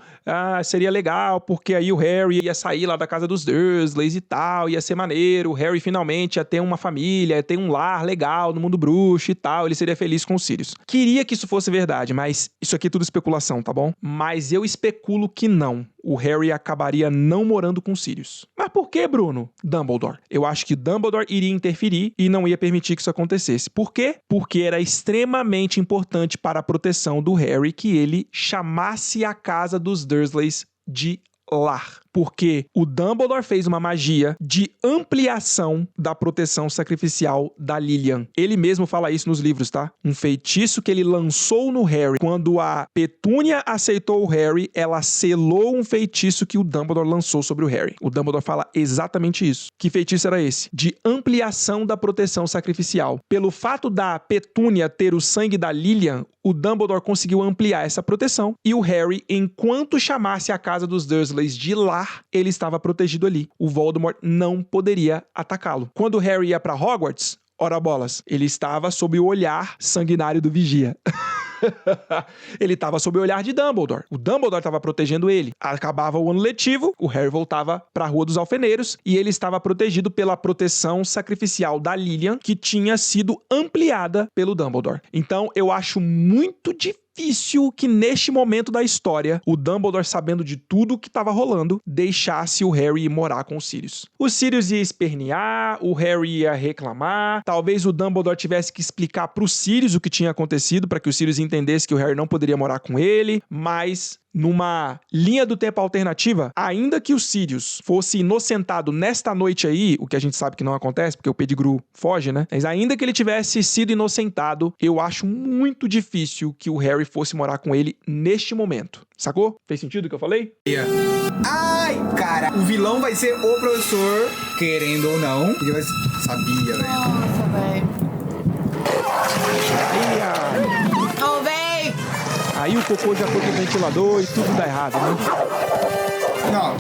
seria legal, porque aí o Harry ia sair lá da casa dos Dursleys e tal, ia ser maneiro, o Harry finalmente ia ter uma família, ia ter um lar legal no mundo bruxo e tal, ele seria feliz com o Sirius. Queria que isso fosse verdade, mas isso aqui é tudo especulação, tá bom? Mas eu especulo que não. O Harry acabaria não morando com o Sirius. Mas por que, Bruno? Dumbledore. Eu acho que Dumbledore iria interferir e não ia permitir que isso acontecesse. Por quê? Porque era extremamente importante para a proteção do Harry que ele chamasse a casa dos Dursleys de lar. Porque o Dumbledore fez uma magia de ampliação da proteção sacrificial da Lilian. Ele mesmo fala isso nos livros, tá? Um feitiço que ele lançou no Harry. Quando a Petúnia aceitou o Harry, ela selou um feitiço que o Dumbledore lançou sobre o Harry. O Dumbledore fala exatamente isso. Que feitiço era esse? De ampliação da proteção sacrificial. Pelo fato da Petúnia ter o sangue da Lilian, o Dumbledore conseguiu ampliar essa proteção e o Harry, enquanto chamasse a casa dos Dursleys de lar, ele estava protegido ali. O Voldemort não poderia atacá-lo. Quando o Harry ia para Hogwarts, ora bolas, ele estava sob o olhar sanguinário do vigia. Ele estava sob o olhar de Dumbledore. O Dumbledore estava protegendo ele. Acabava o ano letivo, o Harry voltava para a Rua dos Alfeneiros e ele estava protegido pela proteção sacrificial da Lilian, que tinha sido ampliada pelo Dumbledore. Então, eu acho muito difícil que neste momento da história, o Dumbledore, sabendo de tudo que estava rolando, deixasse o Harry ir morar com o Sirius. O Sirius ia espernear, o Harry ia reclamar, talvez o Dumbledore tivesse que explicar pro Sirius o que tinha acontecido, para que o Sirius entendesse que o Harry não poderia morar com ele, mas numa linha do tempo alternativa, ainda que o Sirius fosse inocentado nesta noite aí, o que a gente sabe que não acontece, porque o Pettigrew foge, né? Mas ainda que ele tivesse sido inocentado, eu acho muito difícil que o Harry fosse morar com ele neste momento. Sacou? Fez sentido o que eu falei? Ai, cara, o vilão vai ser o professor, querendo ou não. Ele vai ser... Sabia, velho. Nossa, velho. Aí o cocô já foi pro ventilador e tudo dá errado, né? Não,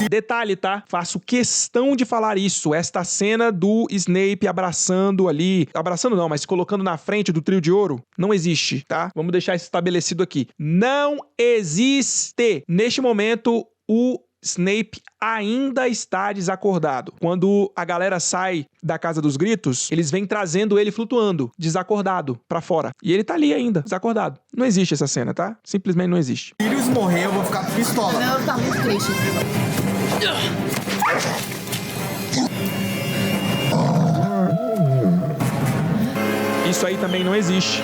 Detalhe, tá? Faço questão de falar isso. Esta cena do Snape abraçando ali... Abraçando não, mas colocando na frente do trio de ouro, não existe, tá? Vamos deixar isso estabelecido aqui. Não existe! Neste momento, o Snape ainda está desacordado. Quando a galera sai da Casa dos Gritos, eles vêm trazendo ele flutuando, desacordado, pra fora. E ele tá ali ainda, desacordado. Não existe essa cena, tá? Simplesmente não existe. Se Sirius morrer, eu vou ficar pistola. Não, tá muito triste. Isso aí também não existe.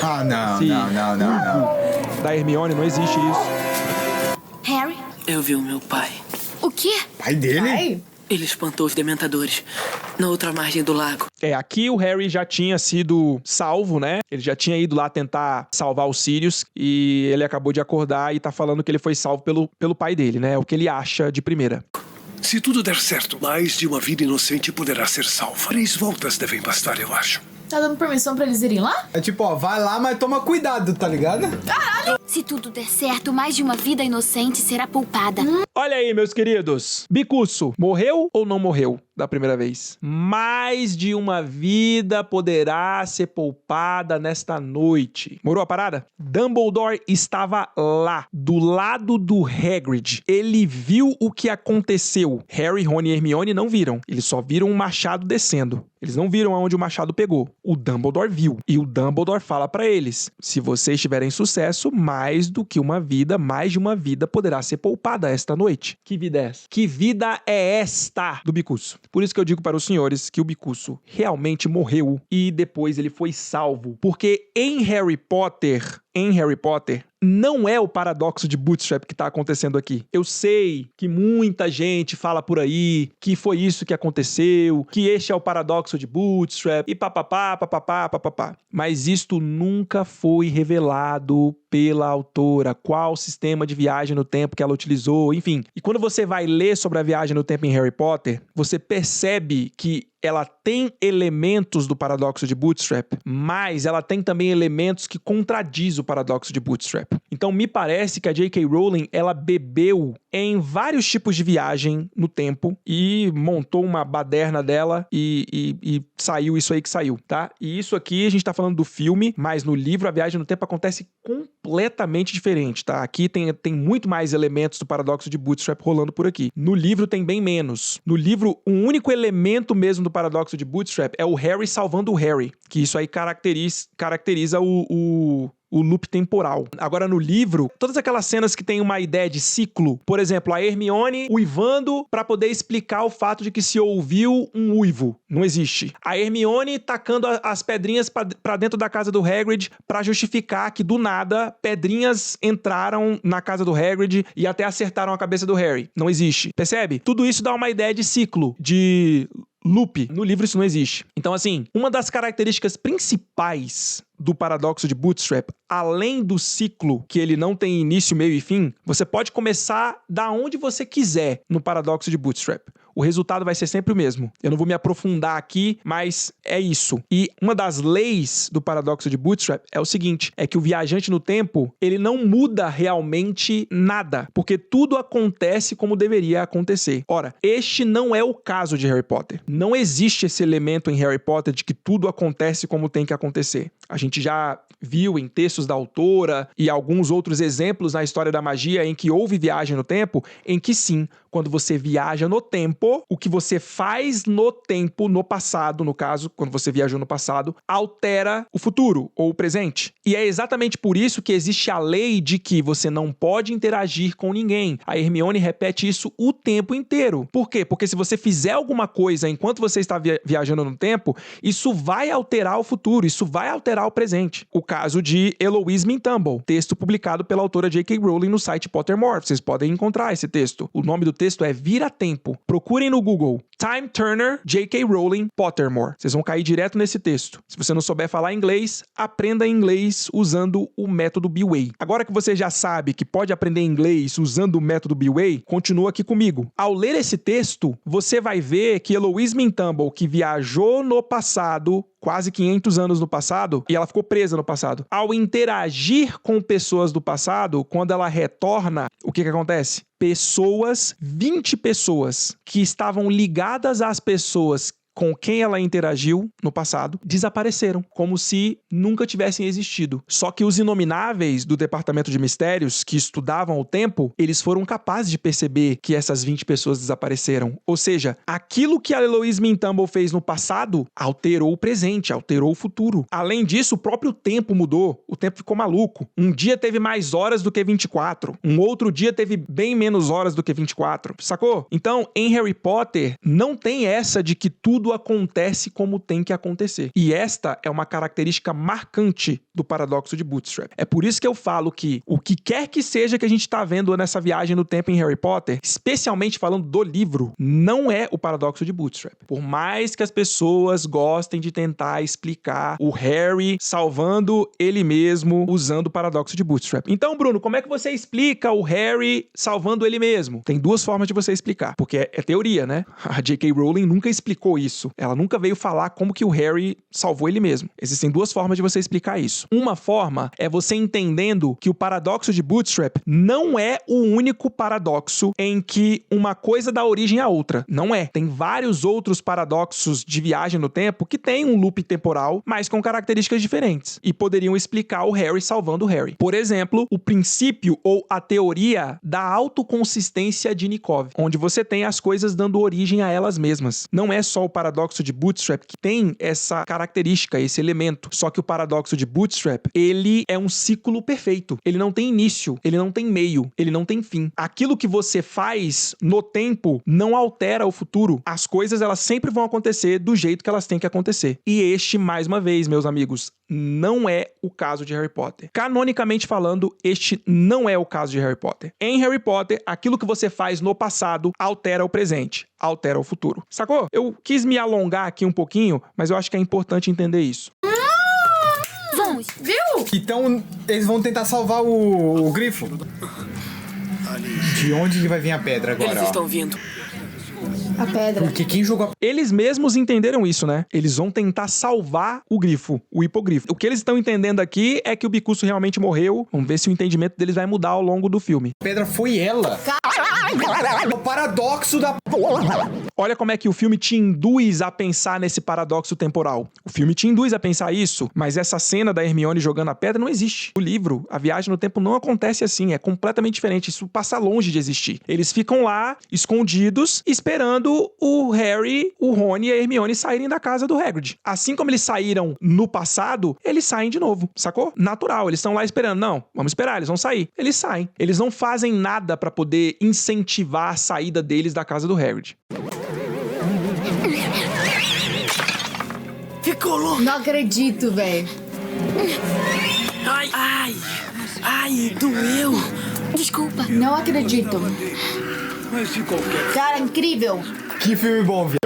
Ah, não. Da Hermione não existe isso. Harry? Eu vi o meu pai. O quê? Pai dele? Ai. Ele espantou os dementadores na outra margem do lago. Aqui o Harry já tinha sido salvo, né? Ele já tinha ido lá tentar salvar os Sirius e ele acabou de acordar e tá falando que ele foi salvo pelo pai dele, né? O que ele acha de primeira. Se tudo der certo, mais de uma vida inocente poderá ser salva. 3 voltas devem bastar, eu acho. Tá dando permissão pra eles irem lá? É tipo, ó, vai lá, mas toma cuidado, tá ligado? Caralho! Se tudo der certo, mais de uma vida inocente será poupada. Olha aí, meus queridos. Bicuço, morreu ou não morreu da primeira vez? Mais de uma vida poderá ser poupada nesta noite. Morou a parada? Dumbledore estava lá, do lado do Hagrid. Ele viu o que aconteceu. Harry, Rony e Hermione não viram. Eles só viram um machado descendo. Eles não viram aonde o machado pegou. O Dumbledore viu. E o Dumbledore fala pra eles: se vocês tiverem sucesso, mais de uma vida poderá ser poupada esta noite. Que vida é essa? Que vida é esta do Bicuço? Por isso que eu digo para os senhores que o Bicuço realmente morreu e depois ele foi salvo. Porque em Harry Potter, não é o paradoxo de Bootstrap que tá acontecendo aqui. Eu sei que muita gente fala por aí que foi isso que aconteceu, que este é o paradoxo de Bootstrap e papapá. Mas isto nunca foi revelado pela autora. Qual sistema de viagem no tempo que ela utilizou, enfim. E quando você vai ler sobre a viagem no tempo em Harry Potter, você percebe que ela tem elementos do paradoxo de Bootstrap, mas ela tem também elementos que contradizem o paradoxo de Bootstrap. Então me parece que a J.K. Rowling, ela bebeu em vários tipos de viagem no tempo e montou uma baderna dela e saiu isso aí que saiu, tá? E isso aqui a gente tá falando do filme, mas no livro a viagem no tempo acontece completamente diferente, tá? Aqui tem muito mais elementos do paradoxo de Bootstrap rolando por aqui. No livro tem bem menos. No livro, um único elemento mesmo do paradoxo de Bootstrap é o Harry salvando o Harry, que isso aí caracteriza o loop temporal. Agora, no livro, todas aquelas cenas que tem uma ideia de ciclo, por exemplo, a Hermione uivando pra poder explicar o fato de que se ouviu um uivo. Não existe. A Hermione tacando as pedrinhas pra dentro da casa do Hagrid pra justificar que, do nada, pedrinhas entraram na casa do Hagrid e até acertaram a cabeça do Harry. Não existe. Percebe? Tudo isso dá uma ideia de ciclo, de loop. No livro isso não existe. Então, assim, uma das características principais do paradoxo de Bootstrap, além do ciclo, que ele não tem início, meio e fim, você pode começar da onde você quiser no paradoxo de Bootstrap. O resultado vai ser sempre o mesmo. Eu não vou me aprofundar aqui, mas é isso. E uma das leis do paradoxo de Bootstrap é o seguinte, é que o viajante no tempo, ele não muda realmente nada, porque tudo acontece como deveria acontecer. Ora, este não é o caso de Harry Potter. Não existe esse elemento em Harry Potter de que tudo acontece como tem que acontecer. A gente já viu em textos da autora e alguns outros exemplos na história da magia em que houve viagem no tempo, em que sim, quando você viaja no tempo, o que você faz no tempo, no passado, no caso, quando você viajou no passado, altera o futuro ou o presente. E é exatamente por isso que existe a lei de que você não pode interagir com ninguém. A Hermione repete isso o tempo inteiro. Por quê? Porque se você fizer alguma coisa enquanto você está viajando no tempo, isso vai alterar o futuro, isso vai alterar o presente. O caso de Eloise Mintumble, texto publicado pela autora J.K. Rowling no site Pottermore. Vocês podem encontrar esse texto. O nome do texto é Vira-Tempo. Procurem no Google Time Turner, J.K. Rowling, Pottermore. Vocês vão cair direto nesse texto. Se você não souber falar inglês, aprenda inglês usando o método B-Way. Agora que você já sabe que pode aprender inglês usando o método B-Way, continua aqui comigo. Ao ler esse texto, você vai ver que Eloise Mintumble, que viajou no passado, quase 500 anos no passado, e ela ficou presa no passado. Ao interagir com pessoas do passado, quando ela retorna, o que acontece? 20 pessoas que estavam ligadas às pessoas com quem ela interagiu no passado desapareceram, como se nunca tivessem existido. Só que os inomináveis do Departamento de Mistérios, que estudavam o tempo, eles foram capazes de perceber que essas 20 pessoas desapareceram. Ou seja, aquilo que a Eloise Mintumble fez no passado alterou o presente, alterou o futuro. Além disso, o próprio tempo mudou. O tempo ficou maluco. Um dia teve mais horas do que 24. Um outro dia teve bem menos horas do que 24. Sacou? Então, em Harry Potter, não tem essa de que tudo acontece como tem que acontecer. E esta é uma característica marcante do paradoxo de Bootstrap. É por isso que eu falo que o que quer que seja que a gente tá vendo nessa viagem no tempo em Harry Potter, especialmente falando do livro, não é o paradoxo de Bootstrap. Por mais que as pessoas gostem de tentar explicar o Harry salvando ele mesmo usando o paradoxo de Bootstrap. Então, Bruno, como é que você explica o Harry salvando ele mesmo? Tem duas formas de você explicar, porque é teoria, né? A J.K. Rowling nunca explicou isso. Ela nunca veio falar como que o Harry salvou ele mesmo. Existem duas formas de você explicar isso. Uma forma é você entendendo que o paradoxo de Bootstrap não é o único paradoxo em que uma coisa dá origem à outra. Não é. Tem vários outros paradoxos de viagem no tempo que têm um loop temporal, mas com características diferentes, e poderiam explicar o Harry salvando o Harry. Por exemplo, o princípio ou a teoria da autoconsistência de Nykov, onde você tem as coisas dando origem a elas mesmas. Não é só o paradoxo de Bootstrap que tem essa característica, esse elemento, só que o paradoxo de Bootstrap, ele é um ciclo perfeito. Ele não tem início, ele não tem meio, ele não tem fim. Aquilo que você faz no tempo não altera o futuro. As coisas, elas sempre vão acontecer do jeito que elas têm que acontecer. E este, mais uma vez, meus amigos, não é o caso de Harry Potter. Canonicamente falando, este não é o caso de Harry Potter. Em Harry Potter, aquilo que você faz no passado altera o presente, altera o futuro. Sacou? Eu quis me alongar aqui um pouquinho, mas eu acho que é importante entender isso. Vamos. Viu? Então, eles vão tentar salvar o grifo. De onde que vai vir a pedra agora? Eles estão vindo. A pedra. Porque quem jogou a... Eles mesmos entenderam isso, né? Eles vão tentar salvar o grifo, o hipogrifo. O que eles estão entendendo aqui é que o Bicurso realmente morreu. Vamos ver se o entendimento deles vai mudar ao longo do filme. A pedra foi ela. O paradoxo da... Olha como é que o filme te induz a pensar nesse paradoxo temporal. O filme te induz a pensar isso, mas essa cena da Hermione jogando a pedra não existe. O livro, a viagem no tempo não acontece assim, é completamente diferente. Isso passa longe de existir. Eles ficam lá, escondidos, esperando o Harry, o Rony e a Hermione saírem da casa do Hagrid. Assim como eles saíram no passado, eles saem de novo, sacou? Natural, eles estão lá esperando. Não, vamos esperar, eles vão sair. Eles saem. Eles não fazem nada pra poder incentivar a saída deles da casa do Hagrid. Ficou louco. Não acredito, velho. Ai, ai, ai, doeu. Desculpa. Não acredito. Mas de qualquer... Cara, incrível. Que filme bom, viu?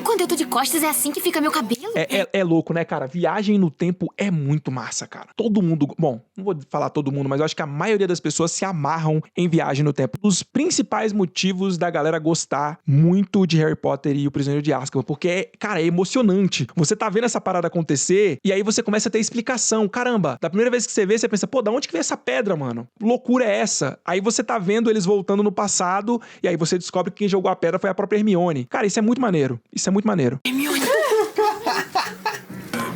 Quando eu tô de costas, é assim que fica meu cabelo? É louco, né, cara? Viagem no tempo é muito massa, cara. Todo mundo... Bom, não vou falar todo mundo, mas eu acho que a maioria das pessoas se amarram em Viagem no Tempo. Os principais motivos da galera gostar muito de Harry Potter e o Prisioneiro de Azkaban, porque, cara, é emocionante. Você tá vendo essa parada acontecer e aí você começa a ter explicação. Caramba, da primeira vez que você vê, você pensa, pô, da onde que veio essa pedra, mano? Loucura é essa? Aí você tá vendo eles voltando no passado e aí você descobre que quem jogou a pedra foi a própria Hermione. Cara, isso é muito maneiro. Isso é muito maneiro. Hermione.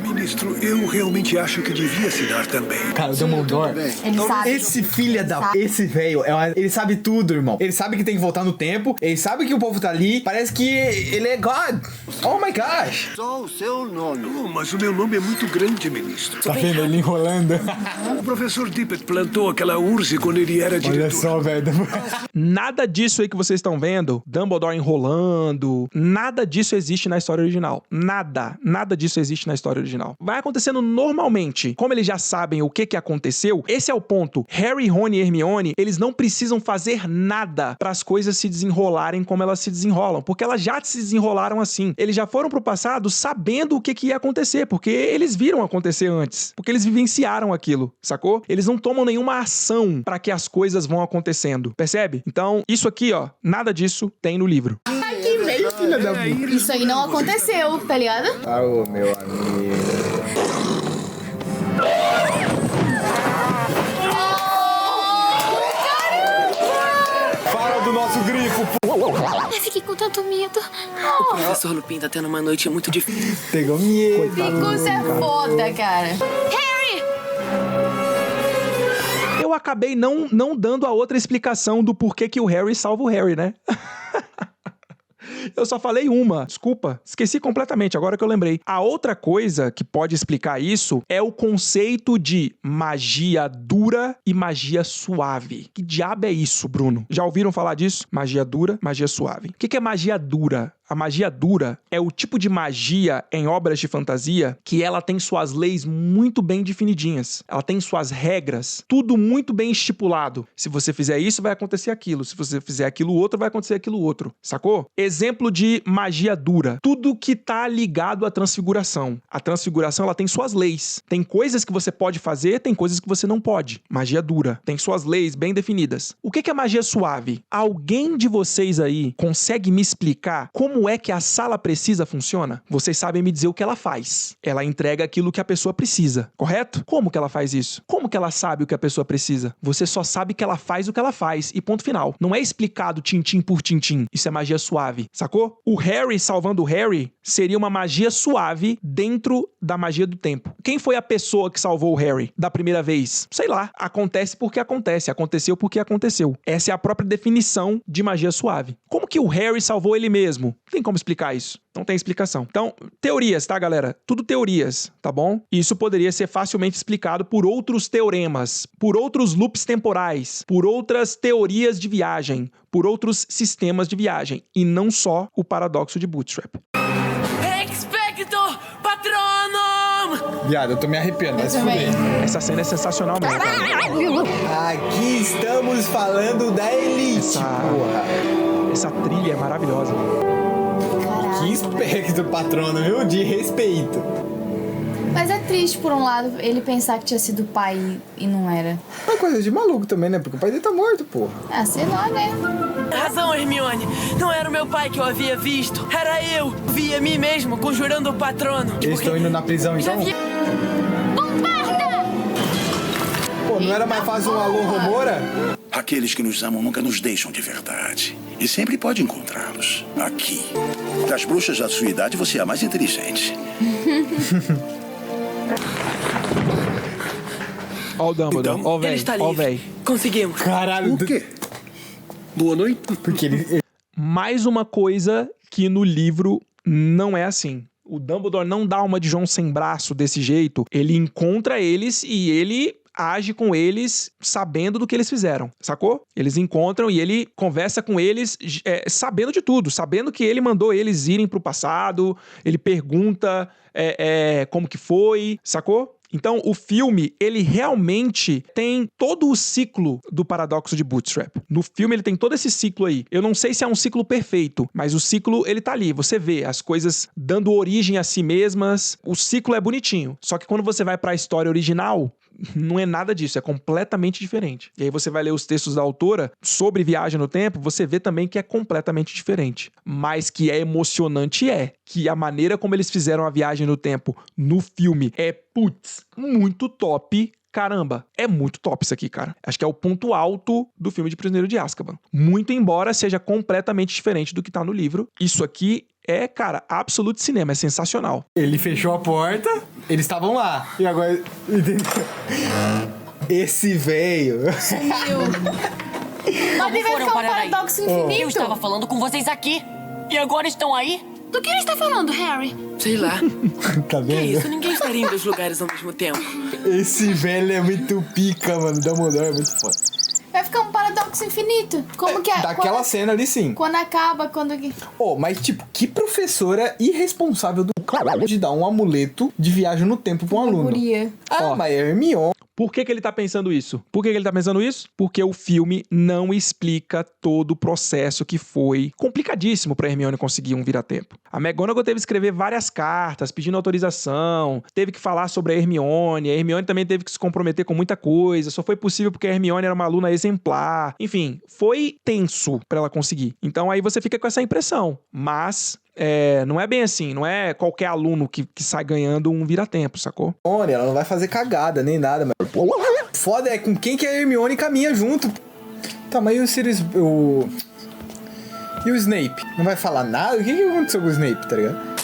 Ministro, eu realmente acho que devia assinar também. Cara, o Dumbledore, Ele sabe. esse filho da... Esse velho, ele sabe tudo, irmão. Ele sabe que tem que voltar no tempo, ele sabe que o povo tá ali, parece que ele é God. Oh my gosh. Só o seu nome. Oh, mas o meu nome é muito grande, ministro. Tá vendo ele enrolando? O professor Dippet plantou aquela urze quando ele era diretor. Olha só, velho. Nada disso aí que vocês estão vendo, Dumbledore enrolando, nada disso existe na história original. Nada disso existe na história original. Vai acontecendo normalmente. Como eles já sabem o que aconteceu, esse é o ponto. Harry, Rony e Hermione, eles não precisam fazer nada para as coisas se desenrolarem como elas se desenrolam, porque elas já se desenrolaram assim. Eles já foram pro passado sabendo o que ia acontecer, porque eles viram acontecer antes, porque eles vivenciaram aquilo, sacou? Eles não tomam nenhuma ação para que as coisas vão acontecendo, percebe? Então, isso aqui, ó, nada disso tem no livro. Ai, que velho, filha da puta. Isso aí não aconteceu, tá ligado? Ah, ô, meu amigo. Fala do nosso grifo, pô. Eu fiquei com tanto medo. O professor Lupin tá tendo uma noite muito difícil. Pegou medo. Bicurso é foda, cara. Harry! Eu acabei não dando a outra explicação do porquê que o Harry salva o Harry, né? Eu só falei uma, desculpa, esqueci completamente, agora que eu lembrei. A outra coisa que pode explicar isso é o conceito de magia dura e magia suave. Que diabo é isso, Bruno? Já ouviram falar disso? Magia dura, magia suave. O que é magia dura? A magia dura é o tipo de magia em obras de fantasia que ela tem suas leis muito bem definidinhas. Ela tem suas regras, tudo muito bem estipulado. Se você fizer isso, vai acontecer aquilo. Se você fizer aquilo outro, vai acontecer aquilo outro. Sacou? Exemplo de magia dura. Tudo que tá ligado à transfiguração. A transfiguração, ela tem suas leis. Tem coisas que você pode fazer, tem coisas que você não pode. Magia dura. Tem suas leis bem definidas. O que é magia suave? Alguém de vocês aí consegue me explicar como é que a sala precisa funciona? Vocês sabem me dizer o que ela faz. Ela entrega aquilo que a pessoa precisa, correto? Como que ela faz isso? Como que ela sabe o que a pessoa precisa? Você só sabe que ela faz o que ela faz e ponto final. Não é explicado tintim por tintim. Isso é magia suave, sacou? O Harry salvando o Harry seria uma magia suave dentro da magia do tempo. Quem foi a pessoa que salvou o Harry da primeira vez? Sei lá. Acontece porque acontece. Aconteceu porque aconteceu. Essa é a própria definição de magia suave. Como que o Harry salvou ele mesmo? Não tem como explicar isso. Não tem explicação. Então, teorias, tá, galera? Tudo teorias, tá bom? Isso poderia ser facilmente explicado por outros teoremas, por outros loops temporais, por outras teorias de viagem, por outros sistemas de viagem, e não só o paradoxo de Bootstrap. Expecto Patronum! Viado, eu tô me arrepiando, mas fudei. Essa cena é sensacional mesmo, cara. Aqui estamos falando da Elite, porra. Essa trilha é maravilhosa. Que espectro, patrono, viu? De respeito. Mas é triste, por um lado, ele pensar que tinha sido pai e não era. É coisa de maluco também, né? Porque o pai dele tá morto, pô. Ah, sei lá, né? Razão, Hermione. Não era o meu pai que eu havia visto. Era eu. Vi a mim mesmo conjurando o patrono. Eles estão indo na prisão, então? Bombarda! Pô, não era mais fácil um alô Romora? Aqueles que nos amam nunca nos deixam de verdade. E sempre pode encontrá-los. Aqui. Das bruxas da sua idade, você é a mais inteligente. Ó o Dumbledore, ó o Ele está velho, ó o livre. velho. Conseguimos. Caralho. O quê? Boa noite. Porque ele... Mais uma coisa que no livro não é assim. O Dumbledore não dá uma de João sem braço desse jeito. Ele encontra eles e ele age com eles sabendo do que eles fizeram, sacou? Eles encontram e ele conversa com eles sabendo de tudo, sabendo que ele mandou eles irem pro passado, ele pergunta como que foi, sacou? Então, o filme, ele realmente tem todo o ciclo do paradoxo de Bootstrap. No filme, ele tem todo esse ciclo aí. Eu não sei se é um ciclo perfeito, mas o ciclo, ele tá ali. Você vê as coisas dando origem a si mesmas. O ciclo é bonitinho. Só que quando você vai pra história original, não é nada disso, é completamente diferente. E aí você vai ler os textos da autora sobre viagem no tempo, você vê também que é completamente diferente. Mas que é emocionante, que a maneira como eles fizeram a viagem no tempo no filme é, muito top. Caramba, é muito top isso aqui, cara. Acho que é o ponto alto do filme de Prisioneiro de Azkaban. Muito embora seja completamente diferente do que tá no livro. Isso aqui é, cara, absoluto cinema, é sensacional. Ele fechou a porta, eles estavam lá. E agora... Esse velho... Mas deve ficar um paradoxo infinito. Eu estava falando com vocês aqui. E agora estão aí? Do que ele está falando, Harry? Sei lá. Tá vendo? Que isso? Ninguém estaria em dois lugares ao mesmo tempo. Esse velho é muito pica, mano. Dumbledore é muito foda. Vai ficar um paradoxo infinito. Como que é? Daquela cena ali, sim. Quando acaba, quando... Mas tipo, que professora irresponsável do caralho de dar um amuleto de viagem no tempo pra um aluno. Mas é Hermione. Por que ele tá pensando isso? Porque o filme não explica todo o processo que foi complicadíssimo pra Hermione conseguir um vira-tempo. A McGonagall teve que escrever várias cartas pedindo autorização, teve que falar sobre a Hermione também teve que se comprometer com muita coisa, só foi possível porque a Hermione era uma aluna exemplar. Enfim, foi tenso pra ela conseguir. Então aí você fica com essa impressão. Mas... não é bem assim, não é qualquer aluno que sai ganhando um vira-tempo, sacou? Ela não vai fazer cagada nem nada, mas foda é com quem que a Hermione caminha junto. Tá, mas o Sirius... E o Snape? Não vai falar nada? O que aconteceu com o Snape, tá ligado?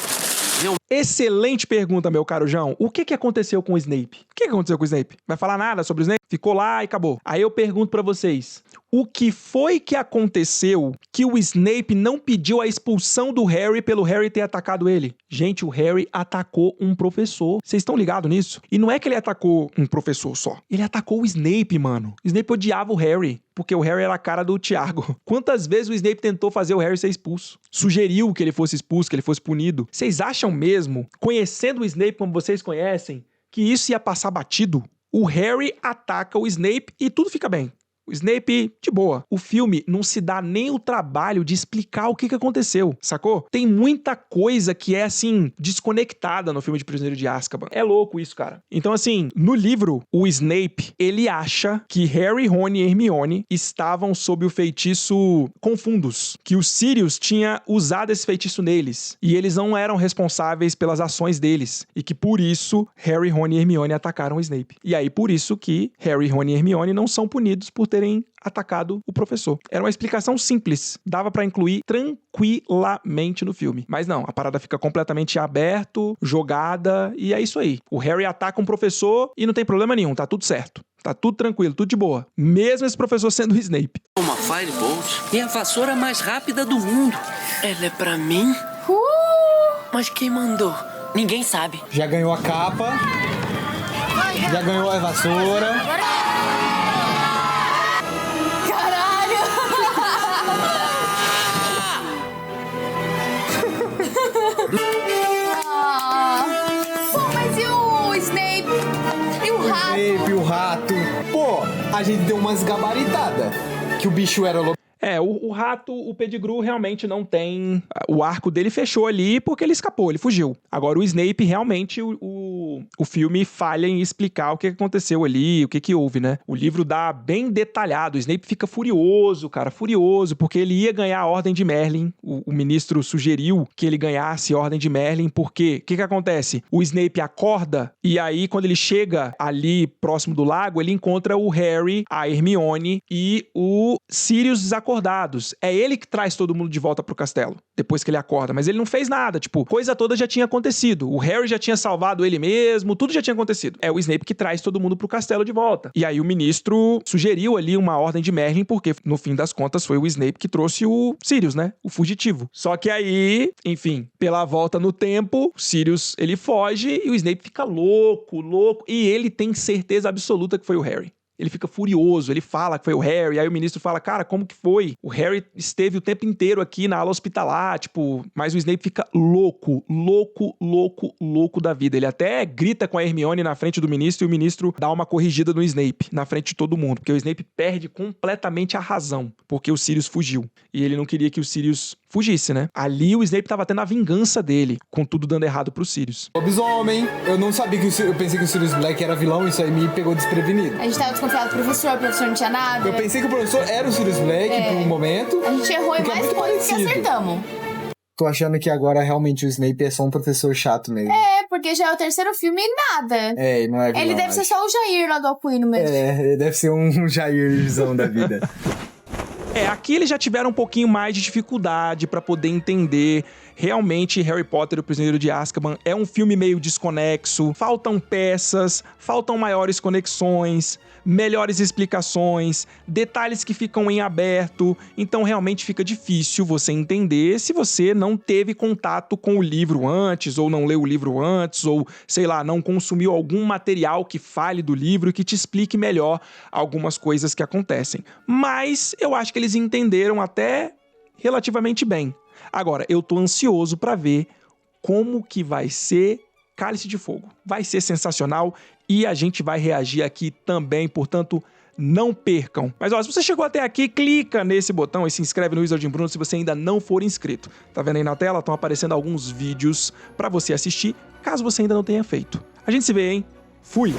Excelente pergunta, meu caro João. O que aconteceu com o Snape? O que aconteceu com o Snape? Vai falar nada sobre o Snape? Ficou lá e acabou. Aí eu pergunto pra vocês, o que foi que aconteceu que o Snape não pediu a expulsão do Harry pelo Harry ter atacado ele? Gente, o Harry atacou um professor. Vocês estão ligados nisso? E não é que ele atacou um professor só. Ele atacou o Snape, mano. O Snape odiava o Harry, porque o Harry era a cara do Tiago. Quantas vezes o Snape tentou fazer o Harry ser expulso? Sugeriu que ele fosse expulso, que ele fosse punido. Vocês acham mesmo, conhecendo o Snape como vocês conhecem, que isso ia passar batido? O Harry ataca o Snape e tudo fica bem. O Snape, de boa. O filme não se dá nem o trabalho de explicar o que aconteceu, sacou? Tem muita coisa que é, assim, desconectada no filme de Prisioneiro de Azkaban. É louco isso, cara. Então, assim, no livro, o Snape, ele acha que Harry, Rony e Hermione estavam sob o feitiço Confundus, que o Sirius tinha usado esse feitiço neles, e eles não eram responsáveis pelas ações deles, e que por isso Harry, Rony e Hermione atacaram o Snape. E aí, por isso que Harry, Rony e Hermione não são punidos por terem atacado o professor. Era uma explicação simples, dava pra incluir tranquilamente no filme. Mas não, a parada fica completamente aberto, jogada, e é isso aí. O Harry ataca um professor e não tem problema nenhum, tá tudo certo. Tá tudo tranquilo, tudo de boa. Mesmo esse professor sendo o Snape. Uma Firebolt é a vassoura mais rápida do mundo. Ela é pra mim? Mas quem mandou? Ninguém sabe. Já ganhou a capa. Já ganhou a vassoura. E o rato. Pô, a gente deu umas gabaritadas. Que o bicho era lobo. O rato, o Pettigrew realmente não tem... O arco dele fechou ali porque ele escapou, ele fugiu. Agora, o Snape, realmente, o filme falha em explicar o que aconteceu ali, o que houve, né? O livro dá bem detalhado. O Snape fica furioso, cara, furioso, porque ele ia ganhar a Ordem de Merlin. O ministro sugeriu que ele ganhasse a Ordem de Merlin, porque... O que acontece? O Snape acorda e aí, quando ele chega ali próximo do lago, ele encontra o Harry, a Hermione e o Sirius desacordados. É ele que traz todo mundo de volta pro castelo, depois que ele acorda, mas ele não fez nada, tipo, coisa toda já tinha acontecido, o Harry já tinha salvado ele mesmo, tudo já tinha acontecido. É o Snape que traz todo mundo pro castelo de volta. E aí o ministro sugeriu ali uma Ordem de Merlin, porque no fim das contas foi o Snape que trouxe o Sirius, né? O fugitivo. Só que aí, enfim, pela volta no tempo, o Sirius, ele foge e o Snape fica louco, e ele tem certeza absoluta que foi o Harry. Ele fica furioso, ele fala que foi o Harry, aí o ministro fala, cara, como que foi? O Harry esteve o tempo inteiro aqui na ala hospitalar, tipo, mas o Snape fica louco da vida. Ele até grita com a Hermione na frente do ministro e o ministro dá uma corrigida no Snape, na frente de todo mundo, porque o Snape perde completamente a razão, porque o Sirius fugiu. E ele não queria que o Sirius fugisse, né? Ali o Snape tava tendo a vingança dele, com tudo dando errado pro Sirius. Lobisomem, eu não sabia eu pensei que o Sirius Black era vilão, isso aí me pegou desprevenido. A gente tava desconfiado do professor, o professor não tinha nada. Eu pensei que o professor era o Sirius Black por um momento. A gente errou em mais coisas que acertamos. Tô achando que agora realmente o Snape é só um professor chato mesmo. Porque já é o terceiro filme e nada. E não é vilão. Ele deve ser só o Jair lá do Alcuino mesmo. Ele deve ser um Jairzão da vida. Aqui eles já tiveram um pouquinho mais de dificuldade pra poder entender. Realmente, Harry Potter e o Prisioneiro de Azkaban é um filme meio desconexo. Faltam peças, faltam maiores conexões, melhores explicações, detalhes que ficam em aberto. Então, realmente fica difícil você entender se você não teve contato com o livro antes, ou não leu o livro antes, ou, sei lá, não consumiu algum material que fale do livro e que te explique melhor algumas coisas que acontecem. Mas eu acho que eles entenderam até relativamente bem. Agora, eu tô ansioso pra ver como que vai ser Cálice de Fogo. Vai ser sensacional e a gente vai reagir aqui também, portanto, não percam. Mas, ó, se você chegou até aqui, clica nesse botão e se inscreve no Wizarding Bruno se você ainda não for inscrito. Tá vendo aí na tela? Estão aparecendo alguns vídeos pra você assistir, caso você ainda não tenha feito. A gente se vê, hein? Fui!